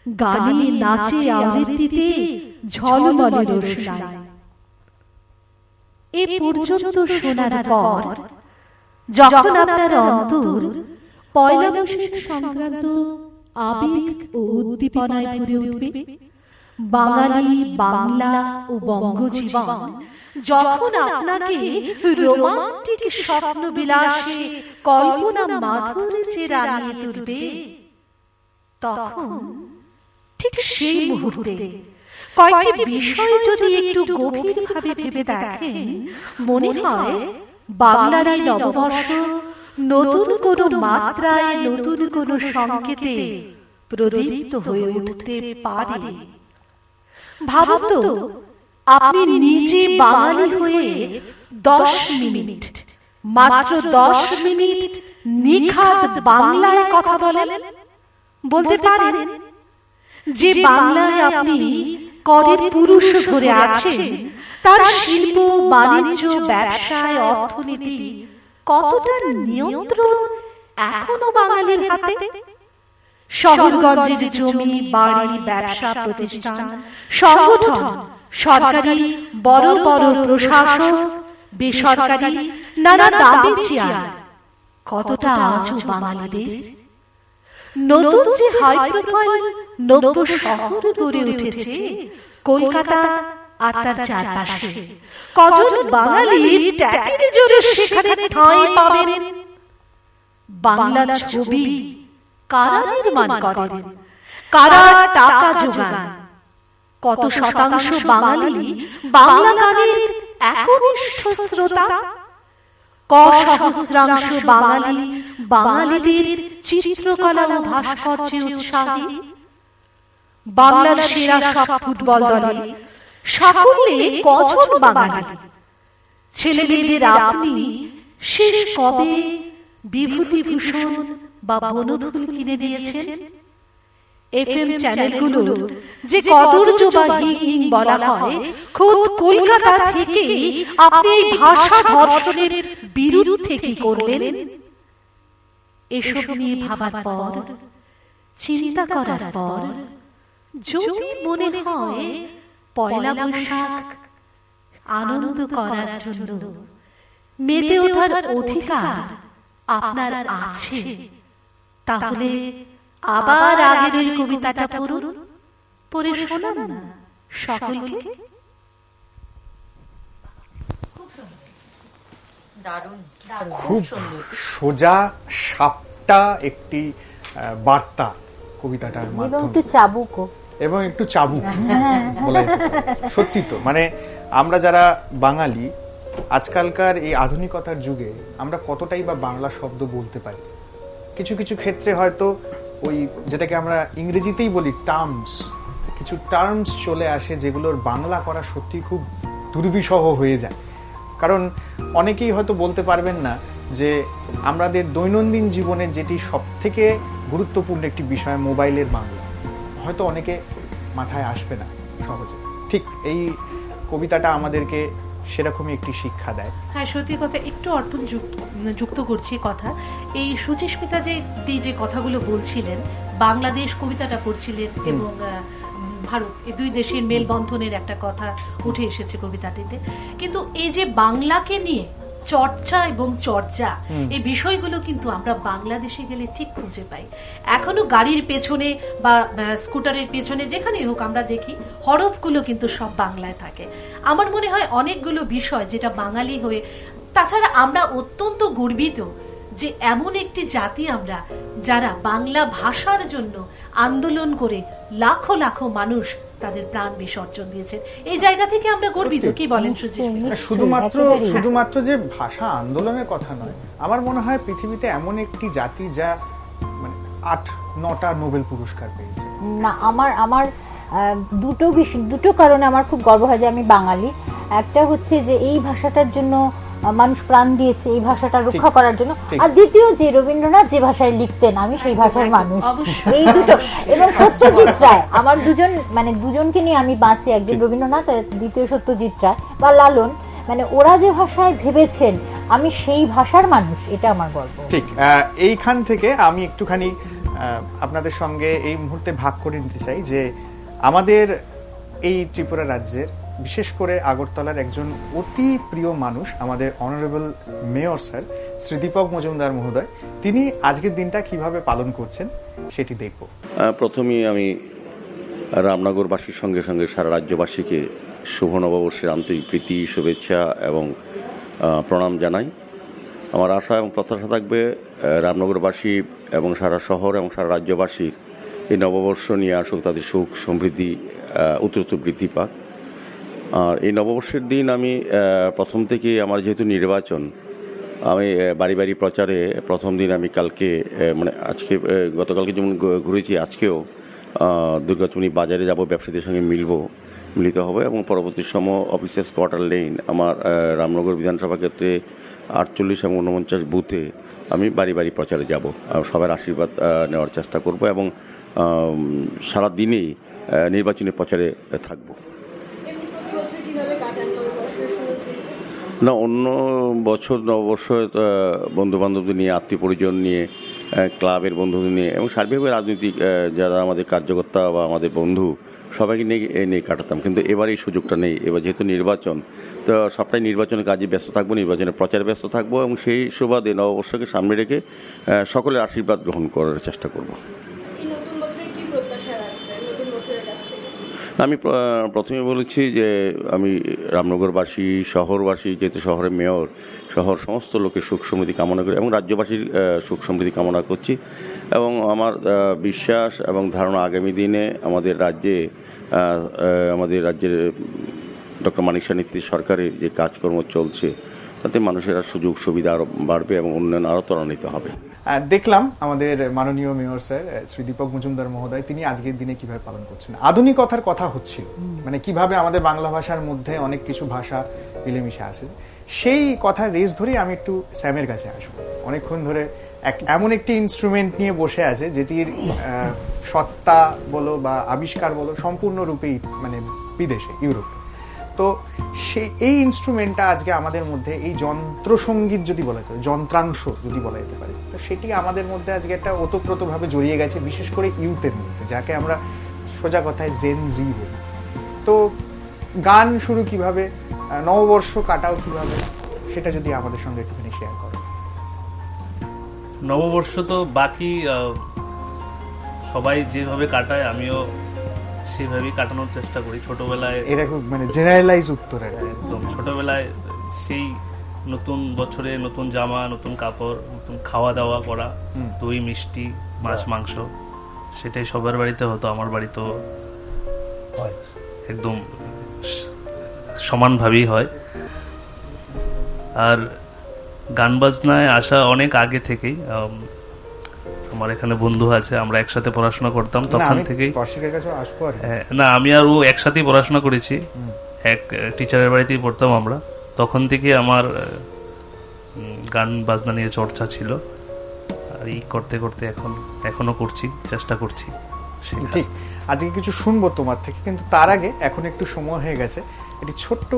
গানে নাচে আবৃত্তিতে ঝলমলে রোশনাই। এ পর্যন্ত শোনার পর যখন আপনার অন্তর পয়লা বৈশাখ সংক্রান্ত আবেগ ও উদ্দীপনায় ভরে উঠবে, বাঙালি বাংলা ও বঙ্গজীবন যখন আপনাকে রোমান্টিক স্বপ্ন বিলাসে কল্পনা মাধুর্যে রাঙিয়ে তুলবে, তখন ঠিক সেই মুহূর্তে কয়েকটি বিষয় যদি একটু গভীরভাবে ভেবে দেখেন, মনে হয় বাংলার এই নববর্ষ নতুন কোন মাত্রায়, নতুন কোন সংকেতে প্রদীপ্ত হয়ে উঠতে পারে। ভাবুন তো, আপনি নিজে বাঙালি হয়ে 10 মিনিট, মাত্র 10 মিনিট নিখাদ বাংলায় কথা বলেন। বলতে পারেন যে বাংলায় আপনি করের পুরুষ ধরে আছেন, তার শিল্প, বাণিজ্য, ব্যবসায়, অর্থনীতি কতটা নিয়ন্ত্রণ এখনো বাঙালির হাতে। শহরগঞ্জের জমি, বাড়ি, ব্যবসা প্রতিষ্ঠান, সংগঠন, সরকারি বড় বড় প্রশাসক, বেসরকারি নানা দাবি চেয়ার কতটা আজও বাঙালিদের। নতুন যে হাই প্রোফাইল নব্য শহর গড়ে উঠেছে কলকাতা আর তার চারপাশে, কজন বাঙালি ট্যাগের জোরে সেখানে ঠাঁই পাবেন? বাংলা ছবি কারা নির্মাণ করেন, কারা টাকা জোগান, কত শতাংশ বাঙালি বাংলা গানের একনিষ্ঠ শ্রোতা, ক সহস্রাংশ বাঙালি বাঙালিদের চিত্রকলা ও ভাস্কর্যে উৎসাহী। বাংলার সেরা সব ফুটবল দলে সকলে কজন বাঙালি? ছেলে মেয়েদের আপনি শেষ কবে বিভূতিভূষণ বা বনফুল কিনে দিয়েছেন? এফএম চ্যানেলগুলোর যে কদর্য বা হিং বলা হয়, খোদ কলকাতা থেকে আপনি এই ভাষা ধর্ষণের বিরুদ্ধে কি করলেন? এসব নিয়ে ভাবার পর, চিন্তা করার পর, যদি মনে হয় পয়লা বৈশাখ আনন্দ করার জন্য মেতে ওঠার অধিকার আপনার আছে, তাহলে আবার আগের ওই কবিতাটা পড়ুন, পড়ে শোনান না সকলকে। দারুণ, খুব সুন্দর। সোজা সাপটা একটি বার্তা কবিতাটার মাধ্যমে, একটু চাবুকো এবং একটু চাবুক বলা যেতে পারে। সত্যি তো, মানে আমরা যারা বাঙালি আজকালকার এই আধুনিকতার যুগে আমরা কতটাই বা বাংলা শব্দ বলতে পারি। কিছু কিছু ক্ষেত্রে হয়তো ওই যেটাকে আমরা ইংরেজিতেই বলি টার্মস, কিছু টার্মস চলে আসে যেগুলোর বাংলা করা সত্যি খুব দুর্বিষহ হয়ে যায়। কারণ অনেকেই হয়তো বলতে পারবেন না যে আমাদের দৈনন্দিন জীবনের যেটি সব থেকে গুরুত্বপূর্ণ একটি বিষয় মোবাইলের বাংলা, হয়তো অনেকে মাথায় আসবে না সহজে। ঠিক এই কবিতাটা আমাদেরকে সেরকমই একটি শিক্ষা দেয়। হ্যাঁ, সত্যি কথা। একটু অর্পণ যুক্ত করছি কথা। এই সুচিস্মিতা যে কথাগুলো বলছিলেন, বাংলাদেশ কবিতাটা পড়ছিলেন এবং ভারত, এই দুই দেশের মেলবন্ধনের একটা কথা উঠে এসেছে কবিতাটিতে। কিন্তু এই যে বাংলাকে নিয়ে চর্চা এবং চর্চা, এই বিষয়গুলো কিন্তু আমরা বাংলাদেশে গেলে ঠিক খুঁজে পাই। এখনো গাড়ির পেছনে বা স্কুটারের পেছনে যেখানেই হোক আমরা দেখি হরফগুলো কিন্তু সব বাংলায় থাকে। আমার মনে হয় অনেকগুলো বিষয় যেটা বাঙালি হয়ে, তাছাড়া আমরা অত্যন্ত গর্বিত যে এমন একটি জাতি আমরা যারা বাংলা ভাষার জন্য আন্দোলন করে লাখো লাখো মানুষ তাদের প্রাণ বিসর্জন দিয়েছেন। এই জায়গা থেকে আমরা গর্বিত। কি বলেন সুজিত? শুধুমাত্র যে ভাষা আন্দোলনের কথা নয়, আমার মনে হয় পৃথিবীতে এমন একটি জাতি যা মানে 8-9টা নোবেল পুরস্কার পেয়েছে। না, আমার দুটো কারণে আমার খুব গর্ব হয় যে আমি বাঙালি। একটা হচ্ছে যে এই ভাষাটার জন্য মানুষ প্রাণ দিয়েছে, এই ভাষাটা রক্ষা করার জন্য। আর দ্বিতীয় যে রবীন্দ্রনাথ যে ভাষায় লিখতেন, আমি সেই ভাষার মানুষ। এই দুটো, এবং সত্যজিৎ রায়, আমার দুজনকে নিয়ে আমি বাঁচি। একজন রবীন্দ্রনাথ, দ্বিতীয় সত্যজিৎ রায় বা লালন, মানে ওরা যে ভাষায় ভেবেছেন আমি সেই ভাষার মানুষ, এটা আমার গর্ব। ঠিক এইখান থেকে আমি একটুখানি আপনাদের সঙ্গে এই মুহূর্তে ভাগ করে নিতে চাই যে আমাদের এই ত্রিপুরা রাজ্যের, বিশেষ করে আগরতলার একজন অতি প্রিয় মানুষ, আমাদের honourable mayor sir Shri Dipak Majumdar মহোদয়, তিনি আজকের দিনটা কিভাবে পালন করছেন সেটি দেখব। প্রথমেই আমি রামনগরবাসীর সঙ্গে সঙ্গে সারা রাজ্যবাসীকে শুভ নববর্ষের আন্তরিক প্রীতি, শুভেচ্ছা এবং প্রণাম জানাই। আমার আশা এবং প্রত্যাশা থাকবে রামনগরবাসী এবং সারা শহর এবং সারা রাজ্যবাসীর এই নববর্ষ নিয়ে আসুক, তাদের সুখ সমৃদ্ধি উত্তরোত্তর বৃদ্ধি পাক। আর এই নববর্ষের দিন আমি প্রথম থেকে, আমার যেহেতু নির্বাচন, আমি বাড়ি বাড়ি প্রচারে প্রথম দিন আমি কালকে মানে আজকে গতকালকে যেমন ঘুরেছি, আজকেও দুর্গাচুনি বাজারে যাব, ব্যবসায়ীদের সঙ্গে মিলিত হবে এবং পরবর্তী সময় অফিসার্স কোয়ার্টার লেন আমার রামনগর বিধানসভা ক্ষেত্রে 48 এবং 49 বুথে আমি বাড়ি বাড়ি প্রচারে যাব, সবার আশীর্বাদ নেওয়ার চেষ্টা করব এবং সারা দিনেই নির্বাচনী প্রচারে থাকব। না, অন্য বছর নববর্ষ বন্ধু বান্ধবদের নিয়ে, আত্মীয় পরিজন নিয়ে, ক্লাবের বন্ধুদের নিয়ে এবং সার্বিকভাবে রাজনৈতিক যারা আমাদের কার্যকর্তা বা আমাদের বন্ধু সবাইকে নিয়ে কাটাতাম, কিন্তু এবার এই সুযোগটা নেই। এবার যেহেতু নির্বাচন, তো সবটাই নির্বাচনের কাজে ব্যস্ত থাকবো, নির্বাচনের প্রচারে ব্যস্ত থাকবো এবং সেই সুবাদে নববর্ষকে সামনে রেখে সকলের আশীর্বাদ গ্রহণ করার চেষ্টা করব। আমি প্রথমে বলেছি যে আমি রামনগরবাসী, শহরবাসী, যেহেতু শহরের মেয়র, শহর সমস্ত লোকের সুখ সমৃদ্ধি কামনা করি এবং রাজ্যবাসীর সুখ সমৃদ্ধি কামনা করছি এবং আমার বিশ্বাস এবং ধারণা আগামী দিনে আমাদের রাজ্যের ডক্টর মানিক সাহা নেতৃত্বের সরকারের যে কাজকর্ম চলছে তাতে মানুষের সুযোগ সুবিধা আরও বাড়বে এবং উন্নয়ন আরও ত্বরান্বিত হবে। দেখলাম আমাদের মাননীয় মেয়র স্যার শ্রী দীপক মজুমদার মহোদয় তিনি আজকের দিনে কিভাবে পালন করছেন। আধুনিকতার কথা হচ্ছিল, মানে কিভাবে আমাদের বাংলা ভাষার মধ্যে অনেক কিছু ভাষা মিলেমিশে আছে, সেই কথার রেস ধরেই আমি একটু স্যামের কাছে আসবো। অনেকক্ষণ ধরে এমন একটি ইনস্ট্রুমেন্ট নিয়ে বসে আছে যেটির সত্তা বলো বা আবিষ্কার বলো সম্পূর্ণরূপেই মানে বিদেশে, ইউরোপ। তো এই ইনস্ট্রুমেন্টটা আজকে আমাদের মধ্যে, এই যন্ত্রসঙ্গীত যদি বলা যেতে পারে, যন্ত্রাংশ যদি বলা যেতে পারে, তো সেটি আমাদের মধ্যে আজকে একটা ওতপ্রোতভাবে জড়িয়ে গেছে, বিশেষ করে ইউথের মধ্যে, যাকে আমরা সোজা কথায় জেন জি বলি। তো গান শুরু কিভাবে, নববর্ষ কাটাও কিভাবে, সেটা যদি আমাদের সঙ্গে একটুখানি শেয়ার করো। নববর্ষ তো বাকি সবাই যেভাবে কাটায় আমিও সেভাবেই কাটানোর চেষ্টা করি। ছোটবেলায় এরকম মানে জেনারেলাইজ উত্তর, একদম ছোটবেলায় সেই নতুন বছরে নতুন জামা, নতুন কাপড়, নতুন খাওয়া দাওয়া করা, দই মিষ্টি, মাছ মাংস, সেটাই সবার বাড়িতে হতো। আমার বাড়িতেও একদম সমানভাবেই হয়। আর গান বাজনায় আসা অনেক আগে থেকেই। আমার এখানে বন্ধু আছে, আমরা একসাথে পড়াশোনা করতাম তখন থেকেই। না, আমি আর ও একসাথেই পড়াশোনা করেছি, এক টিচারের বাড়িতেই পড়তাম আমরা। তখন থেকে আমার গান বাজনা নিয়ে চর্চা ছিল, আর এই করতে করতে এখনো করছি, চেষ্টা করছি। ঠিক, আজকে কিছু শুনবো তোমার থেকে, কিন্তু তার আগে এখন একটু সময় হয়ে গেছে একটি ছোট্ট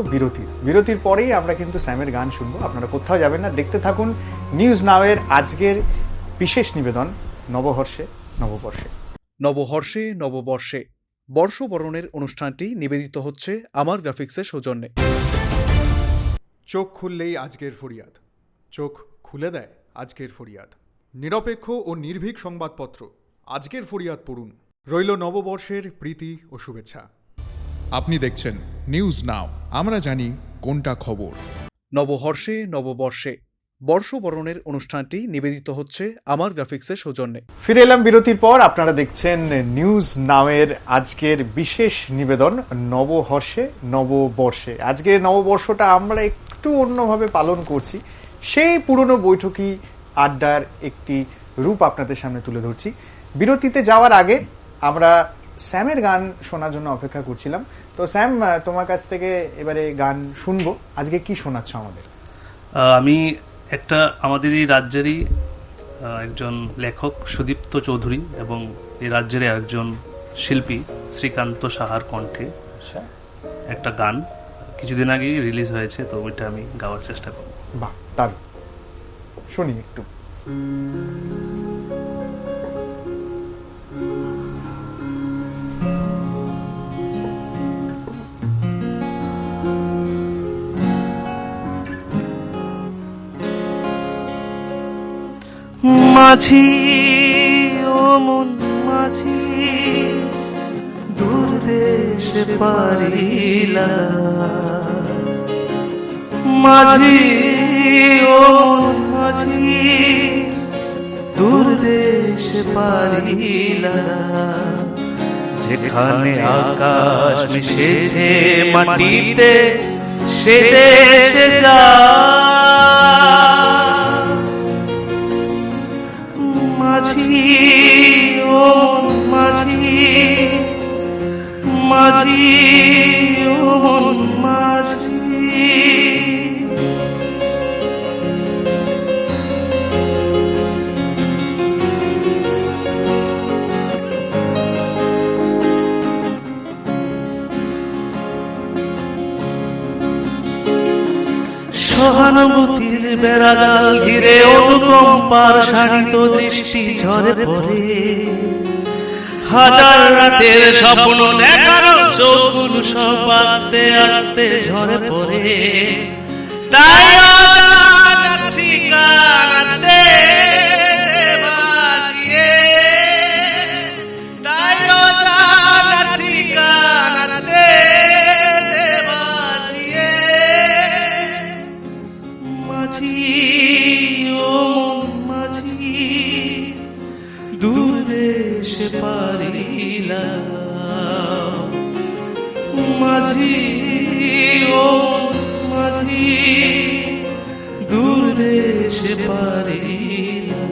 বিরতির পরেই আমরা কিন্তু স্যামের গান শুনবো। আপনারা কোথাও যাবেন না, দেখতে থাকুন নিউজ নাওয়ের আজকের বিশেষ নিবেদন নববর্ষে নববর্ষে বর্ষবরণের অনুষ্ঠানটি নিবেদিত হচ্ছে আমার গ্রাফিক্সের সৌজন্যে। চোখ খুললেই আজকের ফরিয়াদ, চোখ খুলে দেয় আজকের ফরিয়াদ। নিরপেক্ষ ও নির্ভীক সংবাদপত্র আজকের ফরিয়াদ পড়ুন। রইল নববর্ষের প্রীতি ও শুভেচ্ছা। আপনি দেখছেন নিউজ নাও, আমরা জানি কোনটা খবর। নববর্ষে বর্ষবরণের অনুষ্ঠানটি নিবেদিত হচ্ছে আমার গ্রাফিক্সের সৌজন্যে। ফিরে এলাম বিরতির পর। আপনারা দেখছেন নিউজ নাওয়ের আজকের বিশেষ নিবেদন নববর্ষে। আজকে নববর্ষটা আমরা একটু অন্যভাবে পালন করছি, সেই পুরনো বৈঠকি আড্ডার একটি রূপ আপনাদের সামনে তুলে ধরছি। বিরতিতে যাওয়ার আগে আমরা স্যামের গান শোনার জন্য অপেক্ষা করছিলাম। তো স্যাম, তোমার কাছ থেকে এবারে গান শুনবো। আজকে কি শোনাচ্ছ আমাদের? আমি একটা আমাদের এই রাজ্যেরই একজন লেখক সুদীপ্ত চৌধুরী এবং এই রাজ্যের একজন শিল্পী শ্রীকান্ত সাহার কণ্ঠে একটা গান কিছুদিন আগেই রিলিজ হয়েছে, তো ওইটা আমি গাওয়ার চেষ্টা করব। বাহ, দারুণ, শুনি একটু। মাঝি ও মন মাঝি, দূর দেশে পারিলা। মাঝি ও মন মাঝি, দূর দেশে পারিলা, যেখানে আকাশ মিশেছে মাটিতে সে দেশে যা। মাঝি ও মাঝি, মাঝি ও মাঝি, সহানুভূতির বেড়াজাল ঘিরে অনুকম্পার শানিত দৃষ্টি ঝরে পড়ে, হাজার রাতের স্বপ্ন দেখানো চোখগুলো সব আস্তে আস্তে ঝরে পড়ে। তাই অজানা ঠিকানাতে বাজিয়ে, তাই অজানা ঠিকানাতে বাজিয়ে, মাঝি ও মাঝি দূর দেশে পারিলা, মাঝি ও মাঝি দূর দেশে পারিলা।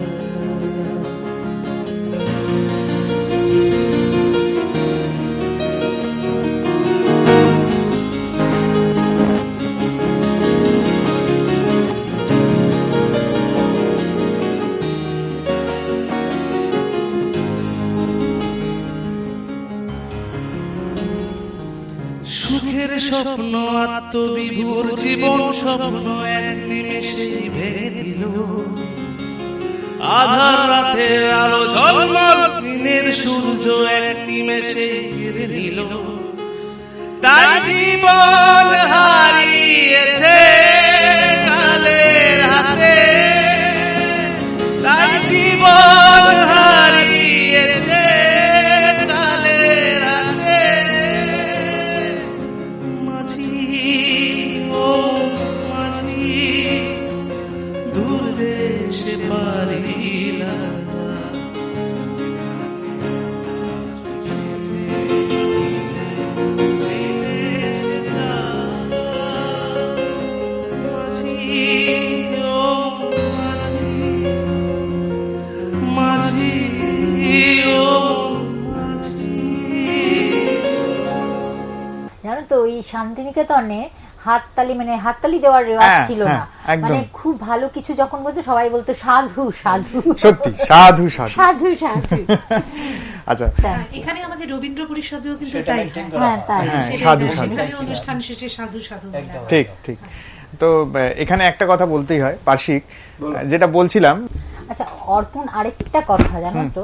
সুখের স্বপ্ন আত্মবিভোর জীবন স্বপ্ন এক নিমেষে ভেঙে দিল, আধার রাতের আলো ঝলমল দিনের সূর্য এক নিমেষে ঘিরে নিল। তাই জীবন হারিয়েছে কালের হাতে, তাই জীবন হারিয়েছে কালের হাতে। মাঝি ও মাঝি দূর দেশে পারিলা, জানো তো ওই শান্তিনিকেতনে হাততালি মানে হাততালি দেওয়ার রেওয়াজ ছিল না, মানে খুব ভালো কিছু যখন বলতো সবাই বলতো সাধু সাধু, সত্যি সাধু সাধু সাধু সাধু। আচ্ছা, এখানে আমাদের রবীন্দ্র পরিষদেও কিন্তু তাই, হ্যাঁ তাই, সাধু সাধু, অনুষ্ঠান শেষে সাধু সাধু। ঠিক ঠিক। তো এখানে একটা কথা বলতেই হয় পার্শ্বিক, যেটা বলছিলাম। আচ্ছা অর্পণ, আরেকটা কথা জানো তো,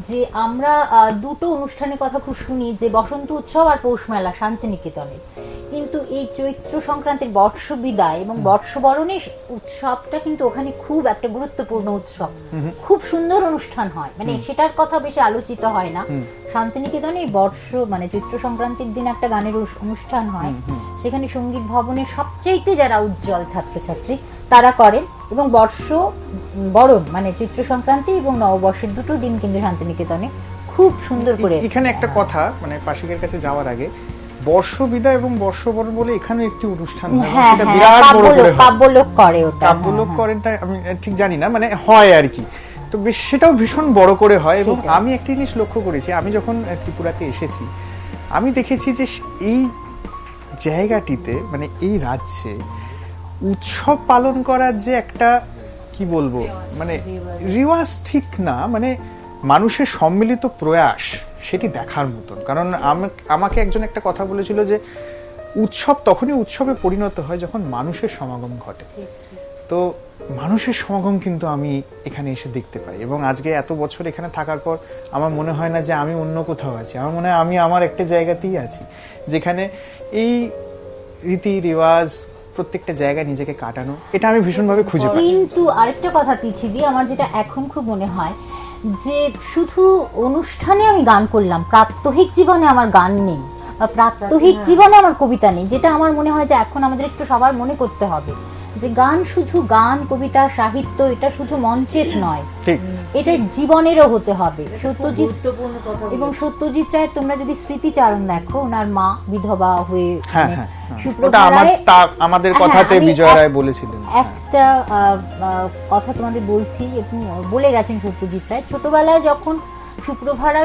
যে আমরা দুটো অনুষ্ঠানের কথা খুব শুনি, যে বসন্ত উৎসব আর পৌষ মেলা শান্তিনিকেতনে, কিন্তু এই চৈত্র সংক্রান্তির বর্ষ বিদায় এবং বর্ষবরণের উৎসবটা কিন্তু ওখানে খুব একটা গুরুত্বপূর্ণ উৎসব, খুব সুন্দর অনুষ্ঠান হয়, মানে সেটার কথা বেশি আলোচিত হয় না। শান্তিনিকেতনে বর্ষ মানে চৈত্র সংক্রান্তির দিন একটা গানের অনুষ্ঠান হয়, সেখানে সঙ্গীত ভবনের সবচাইতে যারা উজ্জ্বল ছাত্রছাত্রী তারা করেন, এবং বর্ষ বরণ মানে চৈত্র সংক্রান্তি এবং নববর্ষের দুটো দিন কিন্তু শান্তিনিকেতনে খুব সুন্দর করে। এখানে একটা কথা মানে পাশিকের কাছে যাওয়ার আগে, বর্ষ বিদায় এবং বর্ষবরণ বলে এখানে একটি অনুষ্ঠান হয়, সেটা বিরাট বড় করে হয়, কাব্যলোক করে, ওটা কাব্যলোক করেন তাই আমি ঠিক জানি না, মানে হয় আর কি। তো সেটাও ভীষণ বড় করে হয়। এবং আমি একটা জিনিস লক্ষ্য করেছি, আমি যখন ত্রিপুরাতে এসেছি আমি দেখেছি যে এই জায়গাটিতে মানে এই রাজ্যে উৎসব পালন করার যে একটা কি বলবো মানে রিওয়াজ ঠিক না, মানে মানুষের সম্মিলিত প্রয়াস, সেটি দেখার মতন। কারণ আমাকে একজন একটা কথা বলেছিল যে উৎসব তখনই উৎসবে পরিণত হয় যখন মানুষের সমাগম ঘটে। তো মানুষের সমাগম কিন্তু আমি এখানে এসে দেখতে পাই, এবং আজকে এত বছর এখানে থাকার পর আমার মনে হয় না যে আমি অন্য কোথাও আছি, আমার মনে হয় আমি আমার একটা জায়গাতেই আছি, যেখানে এই রীতি রেওয়াজ প্রত্যেকটা জায়গায় নিজেকে কাটানো, এটা আমি ভীষণভাবে খুঁজে পাই। কিন্তু আরেকটা কথা তিথিদি, আমার যেটা এখন খুব মনে হয় যে শুধু অনুষ্ঠানে আমি গান করলাম, প্রাত্যহিক জীবনে আমার গান নেই, বা প্রাত্যহিক জীবনে আমার কবিতা নেই, যেটা আমার মনে হয় যে এখন আমাদের একটু সবার মনে করতে হবে যে গান শুধু গান, কবিতা, সাহিত্য, এটা শুধু মঞ্চের নয়, ঠিক, এটা জীবনেরও হতে হবে। সত্যজিৎ গুরুত্বপূর্ণ কথা এবং সত্যজিৎ রায়ের তোমরা যদি স্মৃতিচারণ দেখো, ওনার মা বিধবা হয়ে আমাদের কথাতে বিজয় রায় বলেছিলেন একটা কথা তোমাদের বলছি, বলে গেছেন সত্যজিৎ রায়। ছোটবেলায় যখন শুক্রভারা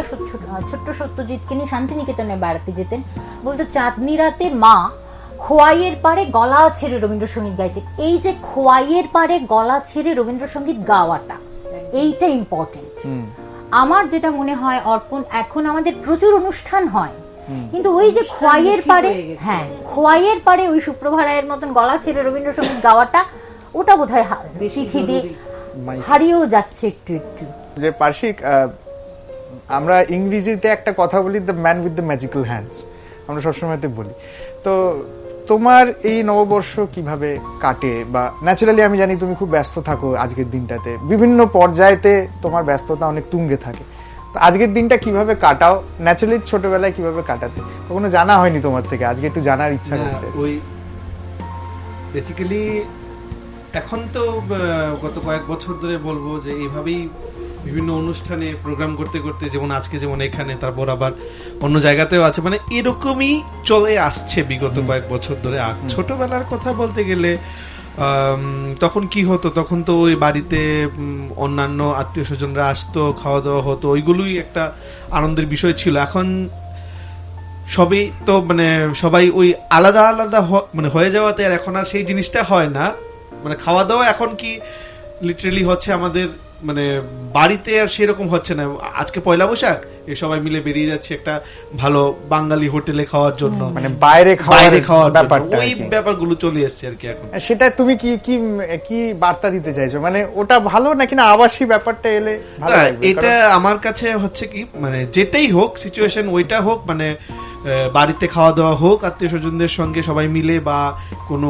ছোট্ট সত্যজিৎকে নিয়ে শান্তিনিকেতনে বেড়াতে যেতেন, বলতো চাঁদনি রাতে মা খোয়াইয়ের পাড়ে গলা ছেড়ে রবীন্দ্রসঙ্গীত গাইতেন। এই যে খোয়াইয়ের পাড়ে গলা ছেড়ে রবীন্দ্রসঙ্গীত গাওয়াটা, এইটা ইম্পর্টেন্ট। আমার যেটা মনে হয় অর্পণ, এখন আমাদের প্রচুর অনুষ্ঠান হয়, কিন্তু ওই যে খোয়াইয়ের পাড়ে, হ্যাঁ খোয়াইয়ের পাড়ে ওই সুপ্রভারায়ের মতন গলা ছেড়ে রবীন্দ্রসঙ্গীত গাওয়াটা, ওটা বোধহয় শিখিয়ে হারিয়েও যাচ্ছে একটু একটু। যে পার্শ্বিক, আমরা ইংরেজিতে একটা কথা বলি, the man with the magical hands, আমরা সবসময়তে বলি। তো তোমার এই নববর্ষ কিভাবে কাটে? বা ন্যাচারালি আমি জানি তুমি খুব ব্যস্ত থাকো আজকের দিনটাতে, বিভিন্ন পর্যায়েতে তোমার ব্যস্ততা অনেক তুঙ্গে থাকে, তো আজকের দিনটা কিভাবে কাটাও? ন্যাচারালি ছোটবেলায় কিভাবে কাটাতে কখনো জানা হয়নি তোমার থেকে, আজকে একটু জানার ইচ্ছা করছে। ওই বেসিক্যালি এখন তো গত কয়েক বছর ধরে বলবো যে এইভাবেই বিভিন্ন অনুষ্ঠানে প্রোগ্রাম করতে করতে, যেমন আজকে যেমন এখানে, তারপর আবার অন্য জায়গাতেও আছে, মানে এরকমই চলে আসছে বিগত কয়েক বছর ধরে। আর ছোটবেলার কথা বলতে গেলে তখন কি হতো, তখন তো ওই বাড়িতে অন্যান্য আত্মীয় স্বজনরা আসতো, খাওয়া দাওয়া হতো, ওইগুলোই একটা আনন্দের বিষয় ছিল। এখন সবই তো মানে সবাই ওই আলাদা আলাদা মানে হয়ে যাওয়াতে আর এখন আর সেই জিনিসটা হয় না। মানে খাওয়া দাওয়া এখন কি লিটারেলি হচ্ছে আমাদের মানে বাড়িতে, আর সেরকম হচ্ছে না। আজকে পয়লা বৈশাখ, এ সবাই মিলে বেরিয়ে যাচ্ছে একটা ভালো বাঙালি হোটেলে খাওয়ার জন্য, মানে বাইরে খাওয়ার ব্যাপারটা, ওই ব্যাপারগুলো চলে এসেছে আর কি এখন। সেটা তুমি কি কি কি বার্তা দিতে চাইছো? মানে ওটা ভালো নাকি না আবাসী ব্যাপারটা এলে ভালো লাগবে? এটা আমার কাছে হচ্ছে কি, মানে যেটাই হোক সিচুয়েশন, ওইটা হোক, মানে বাড়িতে খাওয়া দাওয়া হোক আত্মীয় স্বজনদের সঙ্গে সবাই মিলে, বা কোনো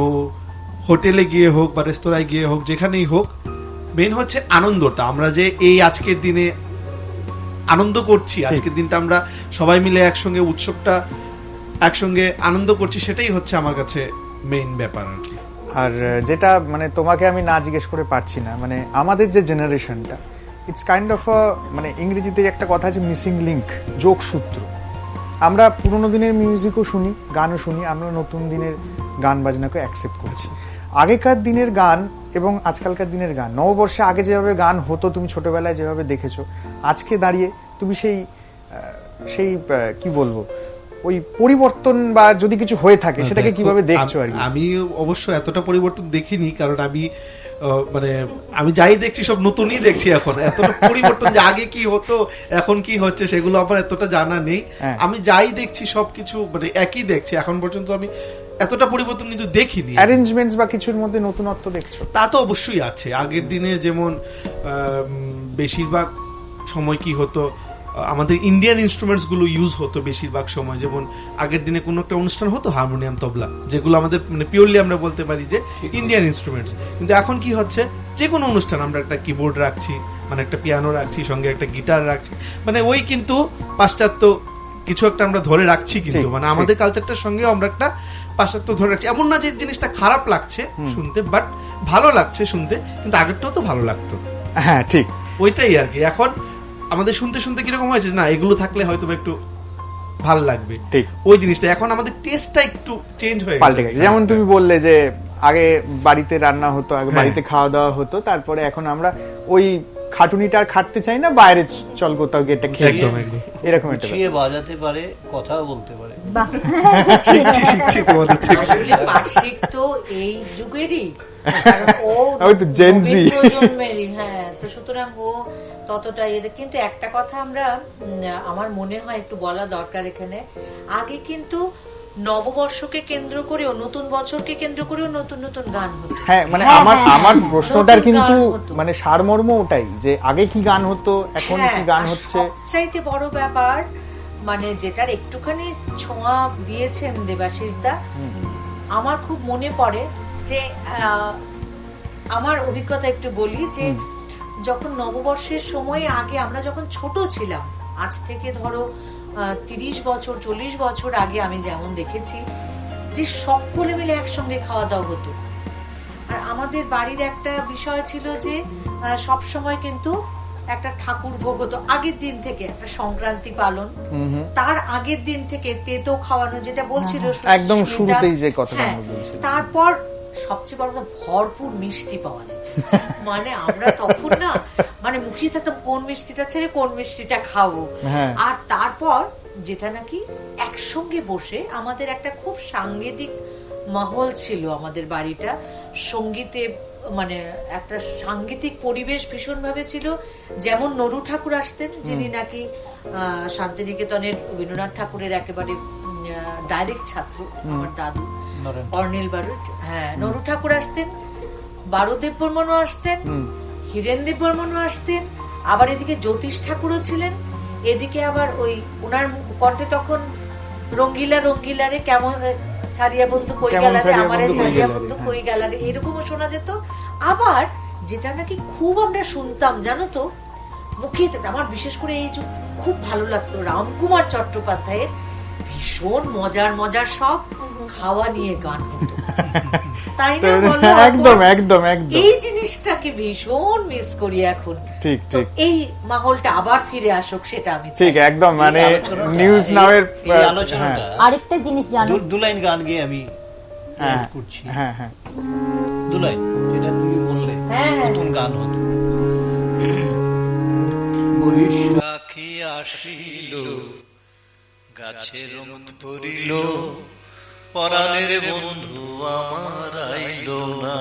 হোটেলে গিয়ে হোক বা রেস্তোরাঁয় গিয়ে হোক, যেখানেই হোক, মেন হচ্ছে আনন্দটা। আমরা যে এই আজকের দিনে আনন্দ করছি, আজকের দিনটা আমরা সবাই মিলে একসঙ্গে উৎসবটা একসঙ্গে আনন্দ করছি, সেটাই হচ্ছে আমার কাছে মেইন ব্যাপার আর কি। আর যেটা মানে তোমাকে আমি না জিজ্ঞেস করে পারছি না, মানে আমাদের যে জেনারেশনটা, ইটস কাইন্ড অফ মানে ইংরেজিতে একটা কথা আছে মিসিং লিঙ্ক, যোগসূত্র। আমরা পুরোনো দিনের মিউজিকও শুনি, গানও শুনি, আমরা নতুন দিনের গান বাজনাকে অ্যাকসেপ্ট করছি। আগেকার দিনের গান এবং আজকালকার দিনের গান, নববর্ষে আগে যেভাবে গান হতো তুমি ছোটবেলায় যেভাবে দেখেছো, আজকে দাঁড়িয়ে তুমি সেই কি বলবো, ওই পরিবর্তন বা যদি কিছু হয়ে থাকে সেটাকে কিভাবে দেখছো? আর আমি অবশ্য এতটা পরিবর্তন দেখিনি, কারণ আমি মানে আমি যাই দেখছি সব নতুনই দেখছি এখন। এতটা পরিবর্তন যে আগে কি হতো এখন কি হচ্ছে সেগুলো আমার এতটা জানা নেই। আমি যাই দেখছি সবকিছু মানে একই দেখছি এখন পর্যন্ত। আমি এতটা পরিবর্তন কিন্তু দেখিনি। অ্যারেঞ্জমেন্টস বা কিছুর মধ্যে নতুনত্ব দেখছো? তা তো অবশ্যই আছে। আগের দিনে যেমন বেশিরভাগ সময় কি হতো, আমাদের ইন্ডিয়ান ইনস্ট্রুমেন্টস গুলো ইউজ হতো বেশিরভাগ সময়। যেমন আগের দিনে কোনো একটা অনুষ্ঠান হতো, হারমোনিয়াম, তবলা, যেগুলো আমাদের মানে পিওরলি আমরা বলতে পারি যে ইন্ডিয়ান ইনস্ট্রুমেন্টস। কিন্তু এখন কি হচ্ছে, যে কোনো অনুষ্ঠান আমরা একটা কিবোর্ড রাখছি, মানে একটা পিয়ানো রাখছি, সঙ্গে একটা গিটার রাখছি, মানে ওই কিন্তু পাশ্চাত্য কিছু একটা আমরা ধরে রাখছি। কিন্তু মানে আমাদের কালচারটার সঙ্গে আমরা একটা পাশ্চাত্য ধরে রাখছি। এমন না যে জিনিসটা খারাপ লাগছে শুনতে, বাট ভালো লাগছে শুনতে, কিন্তু আগেরটাও তো ভালো লাগতো। হ্যাঁ ঠিক, ওইটাই আর কি। এখন আমাদের শুনতে শুনতে কিরকম হয়েছে, না এগুলো থাকলে হয়তো একটু ভালো লাগবে, ঠিক ওই জিনিসটা। এখন আমাদের টেস্টটা একটু চেঞ্জ হয়ে গেছে। যেমন তুমি বললে যে আগে বাড়িতে রান্না হতো, আগে বাড়িতে খাওয়া দাওয়া হতো, তারপরে এখন আমরা ওই খাটুনিটা আর খাটতে চাই না, বাইরে চল কোথাও গিয়ে একটা খেয়ে, এরকম একটা বাজাতে পারে, কথাও বলতে পারে। শিখছি তোমাদের থেকে। পার্শ্বিক তো এই যুগেরই, ও তো জেনজি প্রজন্মেরই। হ্যাঁ, তো সুতরাং ও ততটা এদের। কিন্তু একটা কথা আমরা, আমার মনে হয় একটু বলা দরকার এখানে, আগে কিন্তু নববর্ষকে কেন্দ্র করেও, নতুন বছরকে কেন্দ্র করেও নতুন নতুন গান হতো। হ্যাঁ, মানে আমার প্রশ্নটার কিন্তু মানে সারমর্ম ওটাই যে আগে কি গান হতো, এখন কি গান হচ্ছে। সবচাইতে বড় ব্যাপার, মানে যেটার একটুখানি ছোঁয়া দিয়েছেন দেবাশিস দা, আমার খুব মনে পড়ে যে আমার অভিজ্ঞতা একটু বলি, যে যখন নববর্ষের সময় আগে আমরা যখন ছোট ছিলাম, আজ থেকে ধরো 30 বছর 40 বছর আগে আমি যেমন দেখেছি যে সকলে মিলে একসঙ্গে খাওয়া দাওয়া হতো। আর আমাদের বাড়ির একটা বিষয় ছিল যে সব সময় কিন্তু একটা ঠাকুর ভোগ হতো আগের দিন থেকে, একটা সংক্রান্তি পালন, তার আগের দিন থেকে তেতো খাওয়ানো, যেটা বলছিল একদম শুরুতেই যে কথাটা বলছিল। তারপর সবচেয়ে বড় কথা ভরপুর মিষ্টি পাওয়া যেত। মানে আমরা তখন না মানে মুখিয়ে থাকতাম কোন মিষ্টিটা ছেড়ে কোন মিষ্টিটা খাবো। আর তারপর যেটা নাকি একসঙ্গে বসে আমাদের একটা খুব সাংগীতিক মহল ছিল আমাদের বাড়িটা, সঙ্গীতে মানে একটা সাংগীতিক পরিবেশ ভীষণ ভাবে ছিল। যেমন নরু ঠাকুর আসতেন, যিনি নাকি শান্তিনিকেতনের রবীন্দ্রনাথ ঠাকুরের একেবারে ডাইরেক্ট ছাত্র, আমার দাদু অর্নিল বারু। হ্যাঁ, নরু ঠাকুর আসতেন, বারুদেব বর্মনও আসতেন, হীরেন দেব বর্মনও আসতেন, আবার এদিকে জ্যোতিষ ঠাকুরও ছিলেন। এদিকে আবার ওই ওনার কণ্ঠে তখন রঙ্গিলা রঙ্গিলারে কেমন ছাড়িয়া বন্ধু কই গেলারে, আমারে ছাড়িয়া বন্ধু কই গেলারে, এরকমও শোনা যেত। আবার যেটা নাকি খুব আমরা শুনতাম জানো তো, মুখিয়ে যেত, আমার বিশেষ করে এই যে খুব ভালো লাগতো রামকুমার চট্টোপাধ্যায়ের ভীষণ মজার মজার সব খাওয়া নিয়ে গান হতো, তাই না? একদম একদম একদম এই জিনিসটাকে ভীষণ মিস করি এখন। ঠিক ঠিক, এই মাহলটা আবার ফিরে আসুক, সেটা আমি ঠিক একদম। মানে নিউজ নাও এর আরেকটা জিনিস জানো, দু লাইন গান গিয়ে আমি করছি। হ্যাঁ হ্যাঁ, দু লাইন, যেটা তুমি বললে নতুন গান হতো। বৈশাখী আসিল, গাছের রং ধরিল, পরাণের বন্ধু আমার আইল না,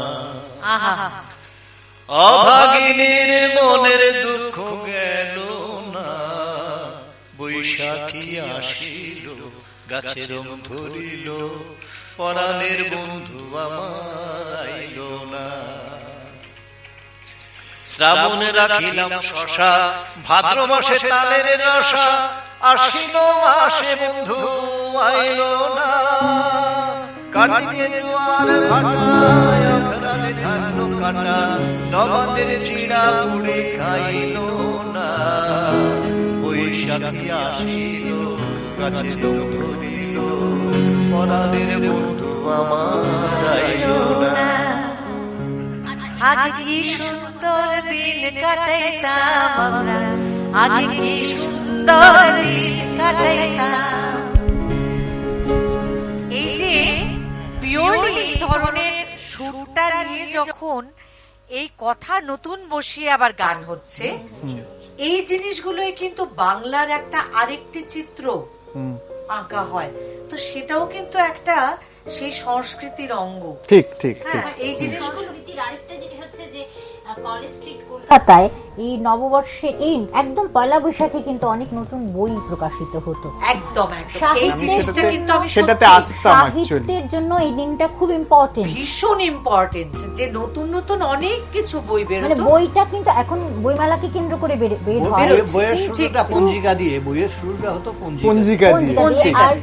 অভাগিনীর মনের দুঃখ গেল না। বৈশাখী আসিল, গাছের রং ধরিল, পরাণের বন্ধু আমার আইল না। শ্রাবণে রাখিলাম শশা, ভাদ্র মাসে তালের রসা, আশ্বিন মাসে বন্ধু আইল না। কার্তিকে জোয়ার ভাটায় অঘ্রাণে ধান্য কাটা, নবান্নের চিড়া মুড়ি খাইল না। বৈশাখী আসিল, গাছে রং ধরিল, পরাণের বন্ধু আমার আইল না। আগে কি সুন্দর দিন কাটাইতাম আমরা, আগে কি সুন্দর দিন কাটাইতাম। এই যে পিওরলি এই ধরনের সুরটা নিয়ে যখন এই কথা নতুন বসিয়ে আবার গান হচ্ছে, এই জিনিসগুলোই কিন্তু বাংলার একটা আরেকটি চিত্র আঁকা হয়, তো সেটাও কিন্তু একটা সেই সংস্কৃতির অঙ্গ। ঠিক ঠিক ঠিক। এই জিনিসগুলো আরেকটা জিনিস হচ্ছে যে কলেজ স্ট্রিট কলকাতায় এই নববর্ষে এই একদম পয়লা বৈশাখে কিন্তু অনেক নতুন বই প্রকাশিত হতো। একদম একদম, এই জিনিসটা কিন্তু আমি সেটাতে আসতাম অ্যাকচুয়ালি। সাহিত্যের জন্য এই দিনটা খুব ইম্পর্টেন্ট, ভীষণ ইম্পর্টেন্ট, যে নতুন নতুন অনেক কিছু বই বের হতো। মানে বইটা কিন্তু এখন বইমেলাকে কেন্দ্র করে বের হয়। বইয়ের শুরুটা পঞ্জিকা দিয়ে, বইয়ের শুরুটা হতো পঞ্জিকা দিয়ে। আর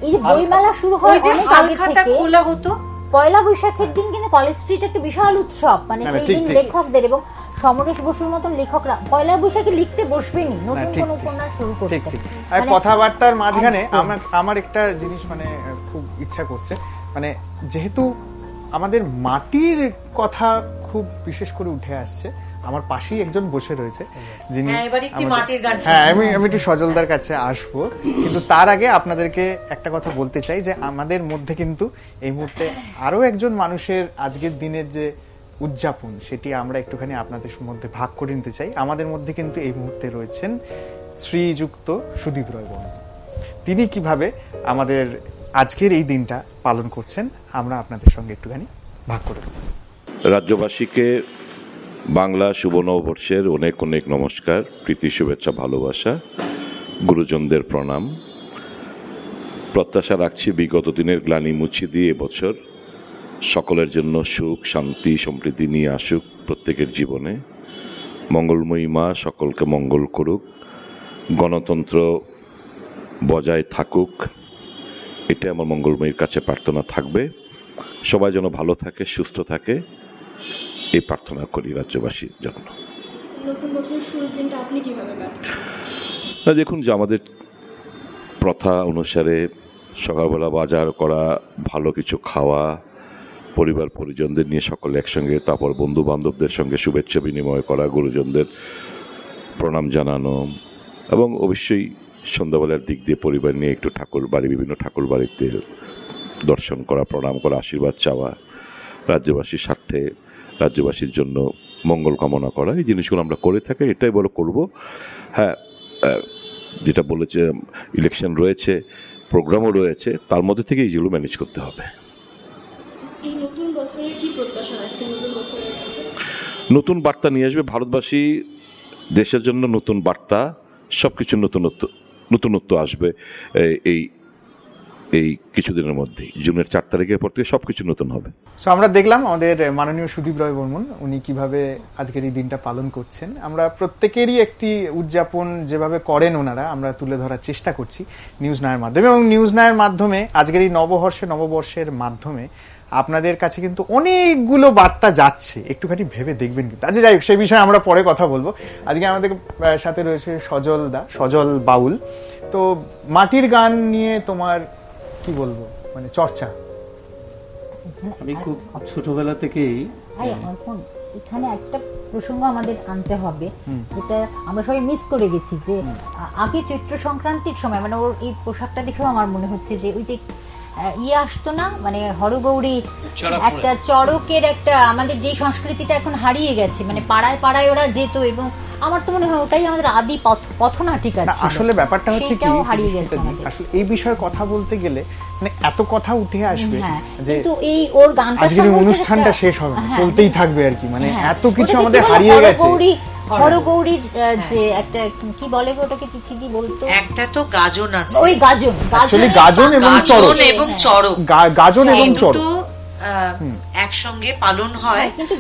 এই যে বইমেলা শুরু হয় অনেক আগে থেকে, খোলা হতো। পয়লা বৈশাখের দিন কিন্তু কলেজ স্ট্রিট একটা বিশাল উৎসব, মানে সেই দিন লেখকদের এবং সমরেশ বসুর মতন লেখকরা পয়লা বৈশাখে লিখতে বসবেনি, নতুন কোন উপন্যাস শুরু করতে। আর কথাবার্তার মাঝখানে আমার একটা জিনিস মানে খুব ইচ্ছা করছে, মানে যেহেতু আমাদের মাটির কথা খুব বিশেষ করে উঠে আসছে, আমার পাশেই একজন বসে রয়েছে যিনি, হ্যাঁ আমি একটু সজলদার কাছে আসবো, কিন্তু তার আগে আপনাদেরকে একটা কথা বলতে চাই যে আমাদের মধ্যে কিন্তু এই মুহূর্তে আরো একজন মানুষের আজকের দিনের যে উদযাপন সেটি আমরা একটুখানি আপনাদের মধ্যে ভাগ করে নিতে চাই। আমাদের মধ্যে কিন্তু এই মুহূর্তে রয়েছেন শ্রীযুক্ত সুদীপ রায় বর্মন। তিনি কিভাবে আমাদের আজকের এই দিনটা পালন করছেন আমরা আপনাদের সঙ্গে একটুখানি ভাগ করে নেব। রাজ্যবাসীকে বাংলা শুভ নববর্ষের অনেক অনেক নমস্কার, প্রীতি, শুভেচ্ছা, ভালোবাসা, গুরুজনদের প্রণাম। প্রত্যাশা রাখছি বিগত দিনের গ্লানি মুছে দিয়ে এবছর সকলের জন্য সুখ, শান্তি, সমৃদ্ধি নিয়ে আসুক প্রত্যেকের জীবনে। মঙ্গলময়ী মা সকলকে মঙ্গল করুক, গণতন্ত্র বজায় থাকুক, এটা আমার মঙ্গলময়ীর কাছে প্রার্থনা থাকবে। সবাই যেন ভালো থাকে, সুস্থ থাকে, এই প্রার্থনা করি রাজ্যবাসীর জন্য। নতুন বছরের শুরুর দিনটা আপনি কিভাবে কাটান? না, দেখুন যে আমাদের প্রথা অনুসারে সকালবেলা বাজার করা, ভালো কিছু খাওয়া, পরিবার পরিজনদের নিয়ে সকলে একসঙ্গে, তারপর বন্ধু বান্ধবদের সঙ্গে শুভেচ্ছা বিনিময় করা, গুরুজনদের প্রণাম জানানো, এবং অবশ্যই সন্ধ্যাবেলার দিক দিয়ে পরিবার নিয়ে একটু বিভিন্ন ঠাকুর বাড়িতে দর্শন করা, প্রণাম করা, আশীর্বাদ চাওয়া, রাজ্যবাসীর স্বার্থে রাজ্যবাসীর জন্য মঙ্গল কামনা করা, এই জিনিসগুলো আমরা করে থাকি। এটাই বড় করব। হ্যাঁ, যেটা বলেছে ইলেকশন রয়েছে, প্রোগ্রামও রয়েছে, তার মধ্যে থেকে এইগুলো ম্যানেজ করতে হবে। এই নতুন বছরে কি প্রত্যাশা রাখছেন নতুন বছরের কাছে? নতুন বার্তা নিয়ে আসবে ভারতবাসী, দেশের জন্য নতুন বার্তা, সব কিছু নতুনত্ব আসবে এই কিছুদিনের মধ্যেই। জুনের 4 তারিখের পর থেকে সবকিছু নতুন হবে। সো আমরা দেখলাম আমাদের মাননীয় সুদীপ রায় বর্মন উনি কিভাবে আজকের এই দিনটা পালন করছেন। আমরা প্রত্যেকেরই একটি উদযাপন যেভাবে করেন ওনারা, আমরা তুলে ধরার চেষ্টা করছি নিউজ নায়ের মাধ্যমে, এবং নিউজ নায়ের মাধ্যমে আজকের এই নববর্ষের মাধ্যমে আপনাদের কাছে কিন্তু অনেকগুলো বার্তা যাচ্ছে, একটুখানি ভেবে দেখবেন কিন্তু। আচ্ছা যাই হোক, সেই বিষয়ে আমরা পরে কথা বলবো। আজকে আমাদের সাথে রয়েছে সজল বাউল। তো মাটির গান নিয়ে তোমার কি বলবো, মানে চর্চা? আমি খুব ছোটবেলা থেকেই এখানে একটা প্রসঙ্গ আমাদের আনতে হবে, যেটা আমরা সবাই মিস করে গেছি, যে আগে চৈত্র সংক্রান্তির সময়, মানে ওর এই পোশাকটা দেখেও আমার মনে হচ্ছে যে ওই যে আসতো না, মানে হরগৌরী একটা চড়কের একটা, আমাদের যে সংস্কৃতিটা এখন হারিয়ে গেছে, মানে পাড়ায় পাড়ায় ওরা যেত, এবং আমার তো মনে হয় ওটাই আমাদের আদি পথনাটিকা ছিল। আসলে ব্যাপারটা হচ্ছে কি, হারিয়ে গেছে আসলে এই বিষয়ে কথা বলতে গেলে মানে এত কথা উঠে আসবে যে কিন্তু এই ওর গানটা, আজকের অনুষ্ঠানটা শেষ হবে না, চলতেই থাকবে আর কি, মানে এত কিছু আমাদের হারিয়ে গেছে। হরগৌরীর যে একটা কি বলে ওটাকে, কি বলতো, একটা তো গাজন আছে, ওই গাজন এবং চড়ক, গাজন এবং চড়ক একসঙ্গে পালন হয়। কিন্তু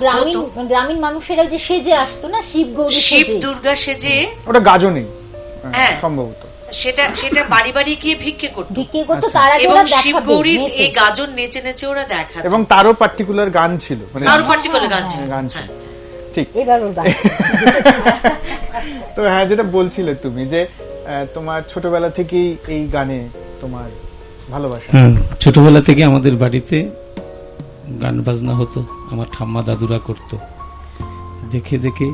গ্রামীণ মানুষেরা যে সেজে আসতো না, শিব দুর্গা সেজে, ওটা গাজনেই সম্ভবত, সেটা বাড়ি বাড়ি গিয়ে ভিক্ষে করতো, এবং শিব গৌরীর এই গাজন নেচে নেচে ওরা দেখাতো, এবং তারও পার্টিকুলার গান ছিল, মানে তারও পার্টিকুলার গান ছিল। ঠিক। তো হ্যাঁ, যেটা বলছিলে তুমি যে তোমার ছোটবেলা থেকেই এই গানে তোমার ভালোবাসা। ছোটবেলা থেকে আমাদের বাড়িতে গান বাজনা হতো, আমার ঠাম্মা দাদুরা করতো, দেখে দেখে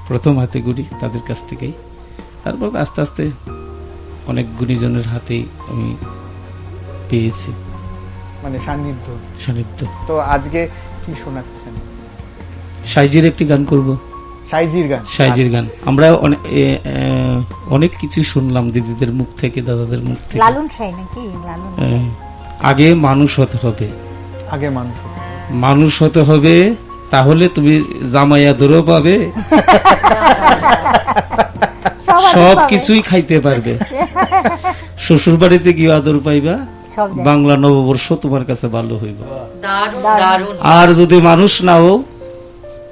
প্রথম হাতে গুড়ি তাদের কাছ থেকেই, তারপর আস্তে আস্তে অনেক গুণীজনের হাতেই আমি পেয়েছি, মানে সান্নিধ্য। তো আজকে কি শোনাচ্ছেন? সাইজির একটি গান করব। সাইজির গান আমরা অনেক কিছু শুনলাম দিদিদের মুখ থেকে, দাদাদের মুখ থেকে। লালন সাই নাকি? আগে মানুষ হতে হবে, মানুষ হতে হবে, তাহলে তুমি জামাই আদরও পাবে, সব কিছুই খাইতে পারবে, শ্বশুর বাড়িতে গিয়ে আদর পাইবা, বাংলা নববর্ষ তোমার কাছে ভালো হইব। আর যদি মানুষ নাও,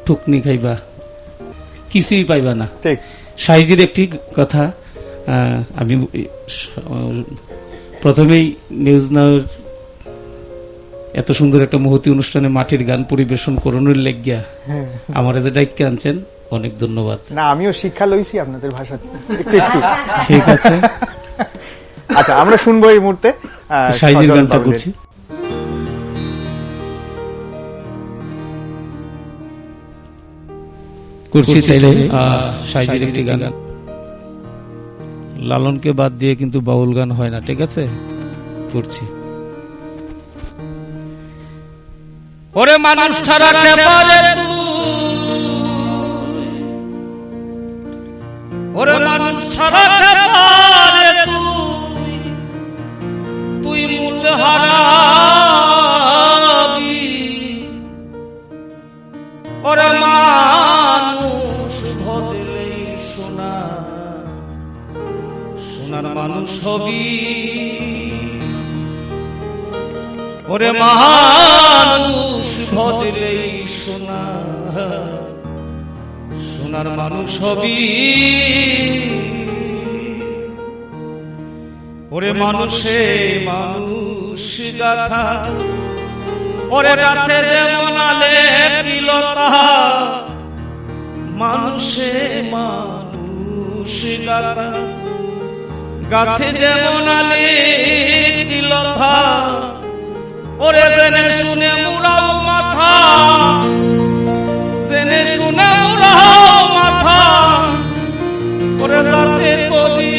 টুকনি খাইবা, কিছুই পাইবা না। সাইজির একটি কথা, আমি প্রথমেই নিউজ নাওর এত সুন্দর একটা মহতি অনুষ্ঠানে মাটির গান পরিবেশন করানোর লেগিয়া আমার যে ডাইকে আনছেন, অনেক ধন্যবাদ। না, আমিও শিক্ষা লইছি আপনাদের ভাষা। ঠিক আছে, আচ্ছা আমরা শুনবো এই মুহূর্তে সাইজির গানটা করছি। তাইলে সাইজির একটি গান, লালনকে বাদ দিয়ে কিন্তু বাউল গান হয় না, ঠিক আছে? করছি। ওরে মানুষ ছাড়া ওরে মানুষ ছাড়া তুই মূল্য হারাবি, ওরে মানুষ ভজলে সোনার মানুষ হবি, ওরে মানুষ ভজলে সোনার মানুষ হবি, ওরে মানুষে মানুষ গাথা, ওরে কাছে যেমন আলেপিলতা, মানুষে মানুষ গাথা, গাছে যেমন আলেপিলতা, ওরে জেনে শুনে মুরাও জেনে শুনে মোরা মাথা করে যাতে করি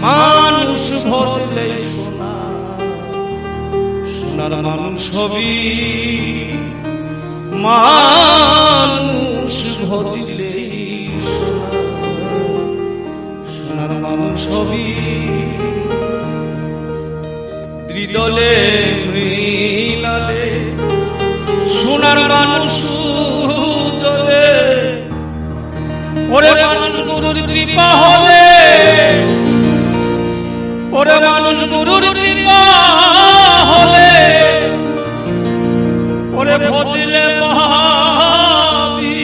মানুষ ভজলে সোনা সোনার মানুষ হবি মানুষ ভজলে সোনার মানুষ হবি ত্রিদলে মৃণালে সোনার মানুষ জলে ওরে মানুষ গুরুর কৃপা হলে ওরে মানুষ গুরুর কৃপা হলে ওরে ভজলে পাবি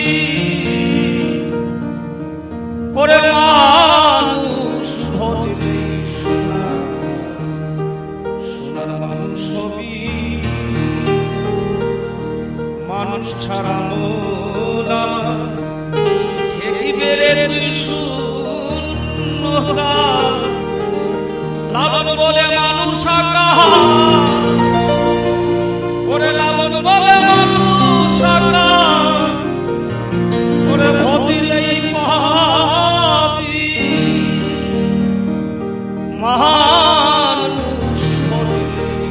ওরে মানুষ ভজলে সোনার মানুষ হবি মানুষ ছাড়া মোরা ঠেকিবে রে তুই শূন্যতা লালন বলে মানুষ আকা ওরে লালন বলে মানুষ আকা ওরে ভজিলেই পাবি মানুষ ভজিলেই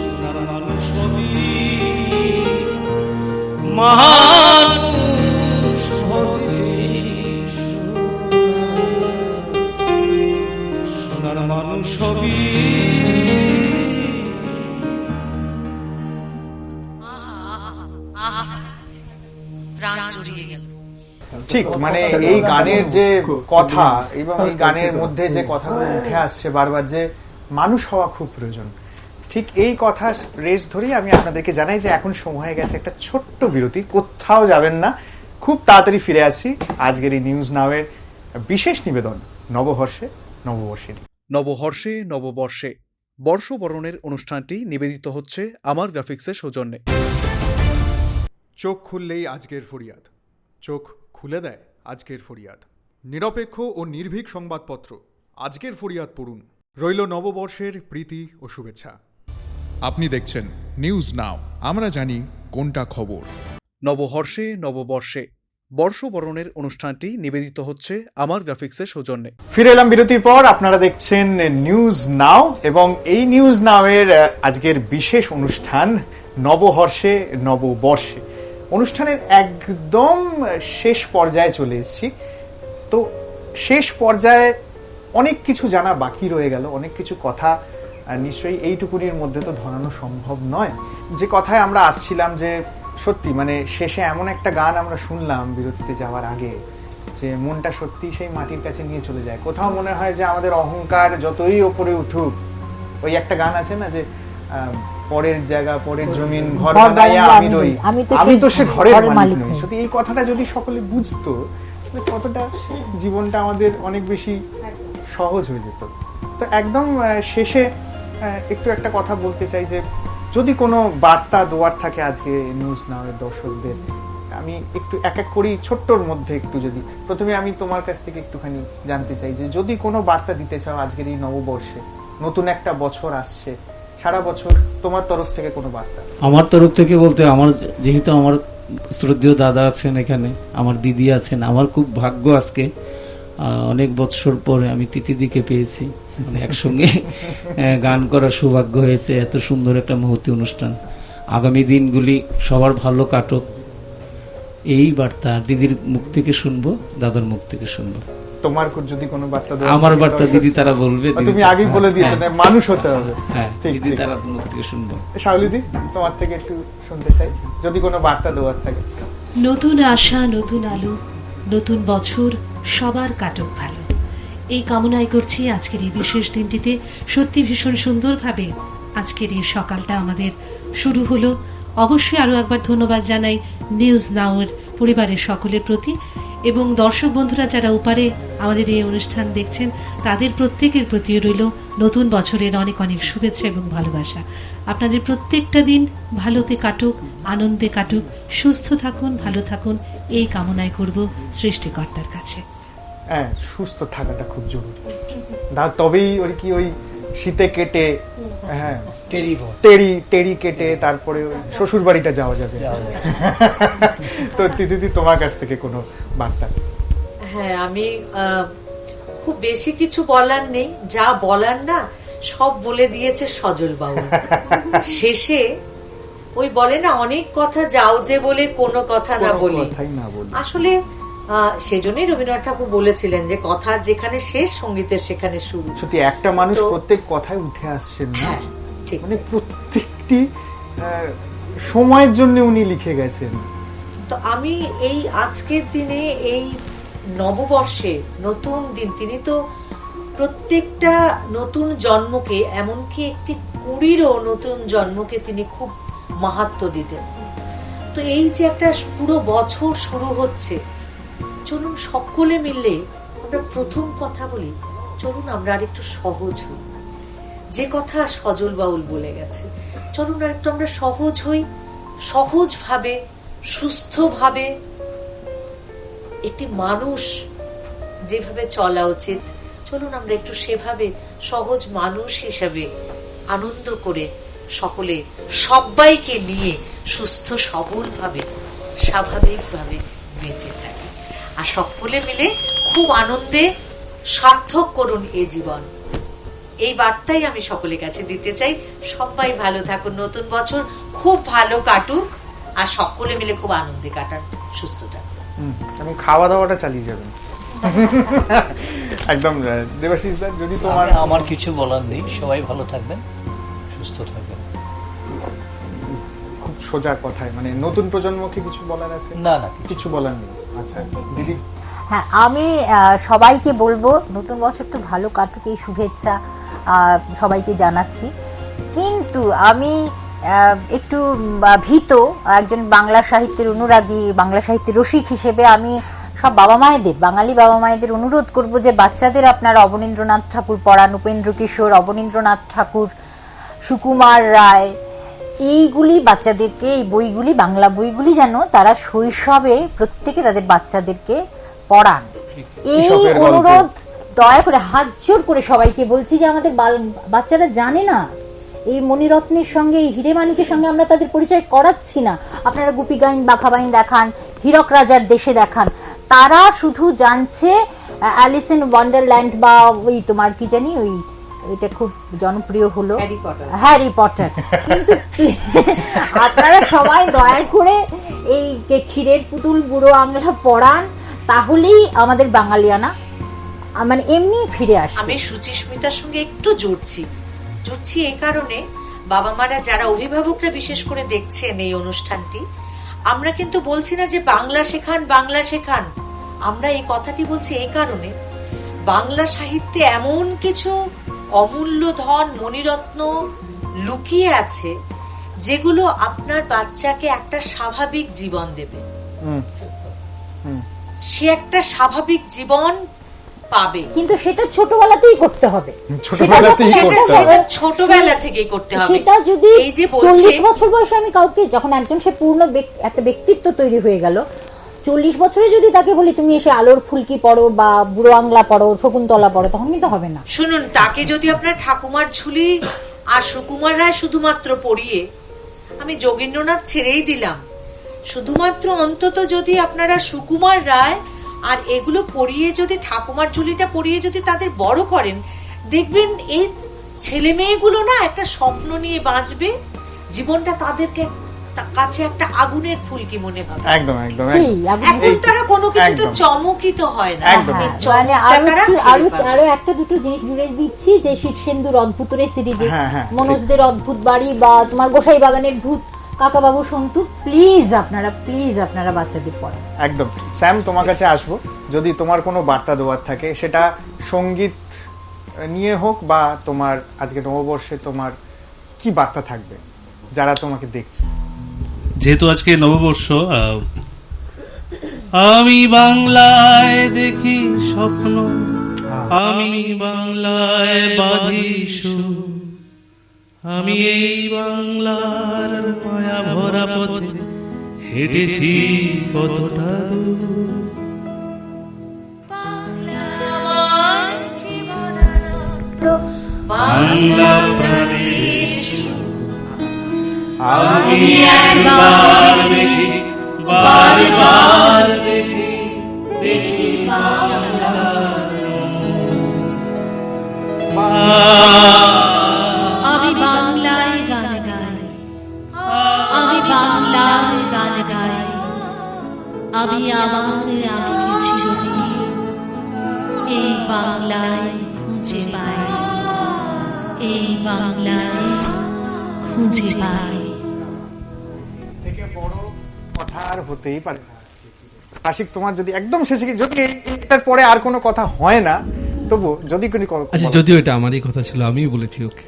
সোনার মানুষ হবি মানুষ ভজিলেই সোনার মানুষ হবি প্রাণ জড়িয়ে গেল। ঠিক, মানে এই গানের যে কথা এবং এই গানের মধ্যে যে কথাগুলো উঠে আসছে বারবার, যে মানুষ হওয়া খুব প্রয়োজন, ঠিক এই কথা রেস ধরেই আমি আপনাদেরকে জানাই যে এখন সময় হয়ে গেছে একটা ছোট্ট বিরতি। কোথাও যাবেন না, খুব তাড়াতাড়ি ফিরে আসি আজকের এই নিউজ নাও এর বিশেষ নিবেদন নববর্ষে নববর্ষে। নবহর্ষে নববর্ষে বর্ষবরণের অনুষ্ঠানটি নিবেদিত হচ্ছে আমার গ্রাফিক্সের সৌজন্যে। চোখ খুললেই আজকের ফরিয়াদ, চোখ খুলে দেয় আজকের ফরিয়াদ। নিরপেক্ষ ও নির্ভীক সংবাদপত্র আজকের ফরিয়াদ পড়ুন। রইল নববর্ষের প্রীতি ও শুভেচ্ছা। আপনি দেখছেন নিউজ নাও, আমরা জানি কোনটা খবর। নবহর্ষে নববর্ষে বর্ষবরণের অনুষ্ঠানটি নিবেদিত হচ্ছে আমার গ্রাফিক্সের সৌজন্যে। ফিরে এলাম বিরতির পর, আপনারা দেখছেন নিউজ নাও এবং এই নিউজ নাও এর আজকের বিশেষ অনুষ্ঠান নবহর্ষে নববর্ষে। অনুষ্ঠানের একদম শেষ পর্যায়ে চলে এসেছি। তো শেষ পর্যায়ে অনেক কিছু জানা বাকি রয়ে গেল, অনেক কিছু কথা নিশ্চয়ই এইটুকুনির মধ্যে তো ধরানো সম্ভব নয়। যে কথায় আমরা আসছিলাম যে সত্যি মানে শেষে এমন একটা গান আমরা শুনলাম বিরতিতে যাওয়ার আগে যে মনটা সত্যি সেই মাটির কাছে নিয়ে চলে যায়। কোথাও মনে হয় যে আমাদের অহংকার যতই ওপরে উঠুক, ওই একটা গান আছে না যে পরের জায়গা পরের জমিন ঘর বানাইয়া আমি রই, আমি তো সে ঘরের মালিক নই। সত্যি এই কথাটা যদি সকলে বুঝতো কতটা জীবনটা আমাদের অনেক বেশি সহজ হয়ে যেত। তো একদম শেষে একটু একটা কথা বলতে চাই যে যদি কোনো বার্তা দেওয়ার থাকে আজকে নিউজ নাও এর দর্শকদের, আমি একটু এক এক করি ছোট্টর মধ্যে একটু যদি প্রথমে আমি তোমার কাছ থেকে একটুখানি জানতে চাই যে যদি কোনো বার্তা দিতে চাও আজকের এই নববর্ষে, নতুন একটা বছর আসছে, সারা বছর তোমার তরফ থেকে কোনো বার্তা? আমার তরফ থেকে বলতে আমার যেহেতু আমার শ্রদ্ধেয় দাদা আছেন এখানে, আমার দিদি আছেন, আমার খুব ভাগ্য আজকে অনেক বছর পরে আমি তিতিদিকে পেয়েছি, মানে একসঙ্গে গান করার সৌভাগ্য হয়েছে। এত সুন্দর একটা মুহূর্তে অনুষ্ঠান, আগামী দিনগুলি সবার ভালো কাটুক, এই বার্তা দিদির মুখ থেকে শুনবো, দাদার মুখ থেকে শুনবো। তোমার যদি কোনো বার্তা দাও, আমার বার্তা দিদি তারা বলবে, তুমি আগেই বলে দিয়েছো না মানুষ হতে হবে। হ্যাঁ, দিদি তারা মুখ থেকে শুনবো। শাওলিদি, তোমার থেকে একটু শুনতে চাই যদি কোনো বার্তা দেওয়ার থাকে। নতুন আশা, নতুন আলো, নতুন বছর সবার কাটুক ভালো, এই কামনাই করছি আজকের এই বিশেষ দিনটিতে। সত্যি ভীষণ সুন্দরভাবে আজকের এই সকালটা আমাদের শুরু হলো। অবশ্যই আরো একবার ধন্যবাদ জানাই নিউজ নাওর পরিবারের সকলের প্রতি এবং দর্শক বন্ধুরা যারা ওপারে আমাদের এই অনুষ্ঠান দেখছেন তাদের প্রত্যেকের প্রতি রইল নতুন বছরের অনেক অনেক শুভেচ্ছা এবং ভালোবাসা। আপনাদের প্রত্যেকটা দিন ভালোতে কাটুক, আনন্দে কাটুক, সুস্থ থাকুন, ভালো থাকুন, এই কামনাই করব সৃষ্টিকর্তার কাছে। হ্যাঁ, সুস্থ থাকাটা খুব জরুরি, তবেই ওই কি ওই শীতে কেটে, হ্যাঁ টেরি কেটে তারপরে শ্বশুর বাড়িটা যাওয়া যাবে। তো তিথি, তোমার কাছ থেকে কোনো বার্তা? হ্যাঁ, আমি খুব বেশি কিছু বলার নেই, যা বলার না সব বলে দিয়েছে সজল বাবু। শেষে ওই বলে না, অনেক কথা যাও যে বলে কোনো কথা না বলি। আসলে সেজন্যই রবীন্দ্রনাথ ঠাকুর বলেছিলেন যে কথার যেখানে শেষ, সঙ্গীতের সেখানে শুরু। সত্যি একটা মানুষ প্রত্যেক কথায় উঠে আসছেন না, মানে প্রত্যেকটি সময়ের জন্য উনি লিখে গেছেন। তো আমি এই আজকের দিনে, এই নববর্ষে নতুন দিন, তিনি তো প্রত্যেকটা নতুন জন্মকে, এমনকি একটি কুড়িরও নতুন জন্মকে তিনি খুব মাহাত্ম্য দিতেন। তো এই যে একটা পুরো বছর শুরু হচ্ছে, চলুন সকলে মিলে আমরা প্রথম কথা বলি, চলুন আমরা আরেকটু সহজ হই। যে কথা সজল বাউল বলে গেছে, চলুন আরেকটু আমরা সহজ হই, সহজভাবে, সুস্থভাবে। একটি মানুষ যেভাবে চলা উচিত, চলুন আমরা একটু সেভাবে সহজ মানুষ হিসাবে আনন্দ করে সকলে সবাইকে নিয়ে সুস্থ সবলভাবে, স্বাভাবিকভাবে বেঁচে থাকি। আর সকলে মিলে খুব আনন্দে সার্থক করুন এই জীবন। এই বার্তাই আমি সকলের কাছে দিতে চাই। সবাই ভালো থাকুন, নতুন বছর খুব ভালো কাটুক, আর সকলে মিলে খুব আনন্দে কাটান, সুস্থ থাকুন এবং খাওয়া দাওয়াটা চালিয়ে যাবেন। একদম। দেবাশিস দা, যদি তোমার? আমার কিছু বলার নেই, সবাই ভালো থাকবেন, সুস্থ থাকবেন। খুব সোজা কথায়, মানে নতুন প্রজন্মকে কিছু বলার আছে? না, কিছু বলার নেই। আচ্ছা দিদি? হ্যাঁ, আমি সবাইকে বলবো নতুন বছরটা ভালো কাটুক, এই শুভেচ্ছা সবাইকে জানাচ্ছি। কিন্তু আমি একটু ভীত, একজন বাংলা সাহিত্যের অনুরাগী, বাংলা সাহিত্যের রসিক হিসেবে আমি সব বাবা মায়েদের, বাঙালি বাবা মায়েদের অনুরোধ করব যে বাচ্চাদের আপনারা অবনীন্দ্রনাথ ঠাকুর পড়ান, উপেন্দ্র কিশোর, অবনীন্দ্রনাথ ঠাকুর, সুকুমার রায়, এইগুলি বাচ্চাদেরকে, এই বইগুলি, বাংলা বইগুলি যেন তারা শৈশবে প্রত্যেকে তাদের বাচ্চাদেরকে পড়ান। এই অনুরোধ দয়া করে হাত জোর করে সবাইকে বলছি, যে আমাদের বাচ্চারা জানে না, এই মণিরত্নের সঙ্গে, এই হিরে মানিকের সঙ্গে আমরা তাদের পরিচয় করাচ্ছি না। আপনারা গুপি গাইন, বাঘাবাইন দেখান, হীরক রাজার দেশে দেখান, তারা শুধু জানছে অ্যালিস ইন ওয়ান্ডারল্যান্ড, বা ওই তোমার কি জানি, ওই এটা খুব জনপ্রিয় হলো হ্যারি পটার। কিন্তু আপনারা সবাই দয়া করে এই ক্ষীরের পুতুল, বুড়ো আংলা পড়ান, তাহলেই আমাদের বাঙালিয়ানা মানে এমনি ফিরে আসে। আমি সুচিস্মিতার সঙ্গে একটু জুড়ছি এই কারণে, বাবা মারা যারা, অভিভাবকরা বিশেষ করে দেখছেন এই অনুষ্ঠানটি, আমরা কিন্তু বলছি না যে বাংলা শেখান, বাংলা শেখান। আমরা এই কথাটি বলছি এই কারণে, বাংলা সাহিত্যে এমন কিছু অমূল্য ধন, মণিরত্ন লুকিয়ে আছে, যেগুলো আপনার বাচ্চাকে একটা স্বাভাবিক জীবন দেবে। সে একটা স্বাভাবিক জীবন পাবে, কিন্তু সেটা ছোটবেলাতেই করতে হবে, ছোটবেলা থেকেই করতে হবে। সেটা যদি এই যে 40 বছর বয়সে আমি কাউকে, যখন একজন সে পূর্ণ একটা ব্যক্তিত্ব তৈরি হয়ে গেল, 40 বছরে যদি তাকে বলি তুমি এসে আলোর ফুলকি পড়ো, বা বুড়ো আংলা পড়ো, শকুন্তলা পড়ো, তখন কিন্তু হবে না। শুনুন, তাকে যদি আপনার ঠাকুমার ঝুলি আর সুকুমার রায় শুধুমাত্র পড়িয়ে, আমি যোগীন্দ্রনাথ ছেড়েই দিলাম, শুধুমাত্র অন্তত যদি আপনারা সুকুমার রায় আর এগুলো পড়িয়ে, যদি ঠাকুমার ঝুলিটা পড়িয়ে যদি তাদের বড় করেন, দেখবেন এই ছেলে মেয়েগুলো না একটা স্বপ্ন নিয়ে বাঁচবে, জীবনটা তাদেরকে কাছে একটা আগুনের ফুলকি মনে হবে। একদম একদম। এখন তারা কোনো কিছুতে চমকিত হয় না। মানে আরো একটা দুটো জিনিস জুড়ে দিচ্ছি, যে শীর্ষেন্দুর অদ্ভুত রে সিরিজে মনোজদের অদ্ভুত বাড়ি, বা তোমার গোসাই বাগানের ভূত, কাকাবাবু সন্তু, প্লিজ আপনারা বাচ্চাদের পড়ান। একদম। স্যাম, তোমার কাছে আসবো, যদি তোমার কোনো বার্তা দেওয়ার থাকে, সেটা সঙ্গীত নিয়ে হোক, বা তোমার আজকে নববর্ষে তোমার কি বার্তা থাকবে যারা তোমাকে দেখছে? যেহেতু আজকে নববর্ষ, আমি বাংলায় দেখি স্বপ্ন, আমি বাংলায় বাঁধি সুর, আমি এই বাংলার মায়া ভরা পথে হেঁটেছি কতটা দূর। বাংলা বাংলা প্রাণের আমি একবার দেখি বারবার দেখি দেখি আমি বাংলায় গান গাই, আমি বাংলার গান গাই, আমি চিরদিন এই বাংলায় খুঁজে পাই, এই বাংলায় খুঁজে পাই। থেকে বড় কথা আর হতেই পারে না। আশিক, তোমার যদি একদম শেষে যদি এটার পরে আর কোনো কথা হয় না, তবু যদি কোনো আচ্ছা, যদিও এটা আমারই কথা ছিল, আমিই বলেছি ওকে।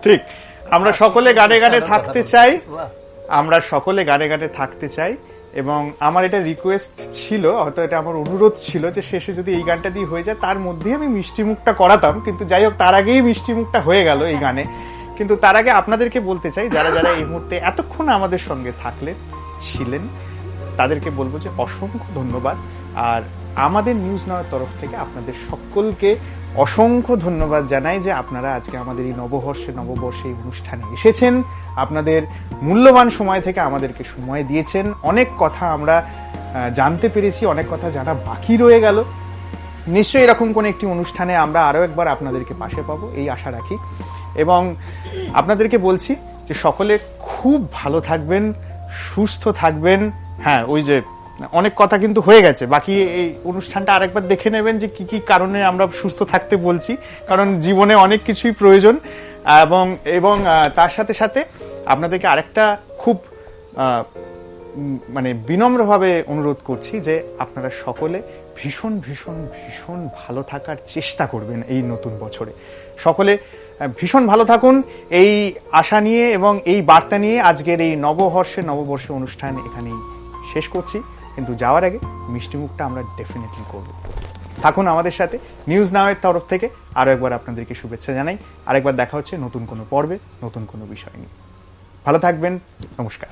ঠিক, আমরা সকলে গানে গানে থাকতে চাই, আমরা সকলে গানে গানে থাকতে চাই। এবং আমার এটা রিকোয়েস্ট ছিল, হয়তো এটা আমার অনুরোধ ছিল যে শেষে যদি এই গানটা দিয়ে হয়ে যায়, তার মধ্যেই আমি মিষ্টি মুখটা করাতাম, কিন্তু যাই হোক তার আগেই মিষ্টি মুখটা হয়ে গেল এই গানে। কিন্তু তার আগে আপনাদেরকে বলতে চাই, যারা যারা এই মুহূর্তে এতক্ষণ আমাদের সঙ্গে ছিলেন, তাদেরকে বলবো যে অসংখ্য ধন্যবাদ। আর আমাদের নিউজ নাওয়ের তরফ থেকে আপনাদের সকলকে অসংখ্য ধন্যবাদ জানাই যে আপনারা আজকে আমাদের এই নববর্ষে এই অনুষ্ঠানে এসেছেন, আপনাদের মূল্যবান সময় থেকে আমাদেরকে সময় দিয়েছেন। অনেক কথা আমরা জানতে পেরেছি, অনেক কথা জানা বাকি রয়ে গেল। নিশ্চয়ই এরকম কোন একটি অনুষ্ঠানে আমরা আরো একবার আপনাদেরকে পাশে পাবো, এই আশা রাখি। এবং আপনাদেরকে বলছি যে সকলে খুব ভালো থাকবেন, সুস্থ থাকবেন। হ্যাঁ, ওই যে অনেক কথা কিন্তু হয়ে গেছে, বাকি এই অনুষ্ঠানটা আরেকবার দেখে নেবেন যে কি কি কারণে আমরা সুস্থ থাকতে বলছি, কারণ জীবনে অনেক কিছুই প্রয়োজন। এবং তার সাথে সাথে আপনাদেরকে আরেকটা খুব মানে বিনম্রভাবে অনুরোধ করছি যে আপনারা সকলে ভীষণ ভীষণ ভীষণ ভালো থাকার চেষ্টা করবেন এই নতুন বছরে। সকলে ভীষণ ভালো থাকুন এই আশা নিয়ে এবং এই বার্তা নিয়ে আজকের এই নববর্ষ অনুষ্ঠান এখানেই শেষ করছি। কিন্তু যাওয়ার আগে মিষ্টি মুখটা আমরা ডেফিনেটলি করব। থাকুন আমাদের সাথে। নিউজ নাওয়ের তরফ থেকে আরো একবার আপনাদেরকে শুভেচ্ছা জানাই। আরেকবার দেখা হচ্ছে নতুন কোনো পর্বে, নতুন কোনো বিষয় নিয়ে। ভালো থাকবেন, নমস্কার।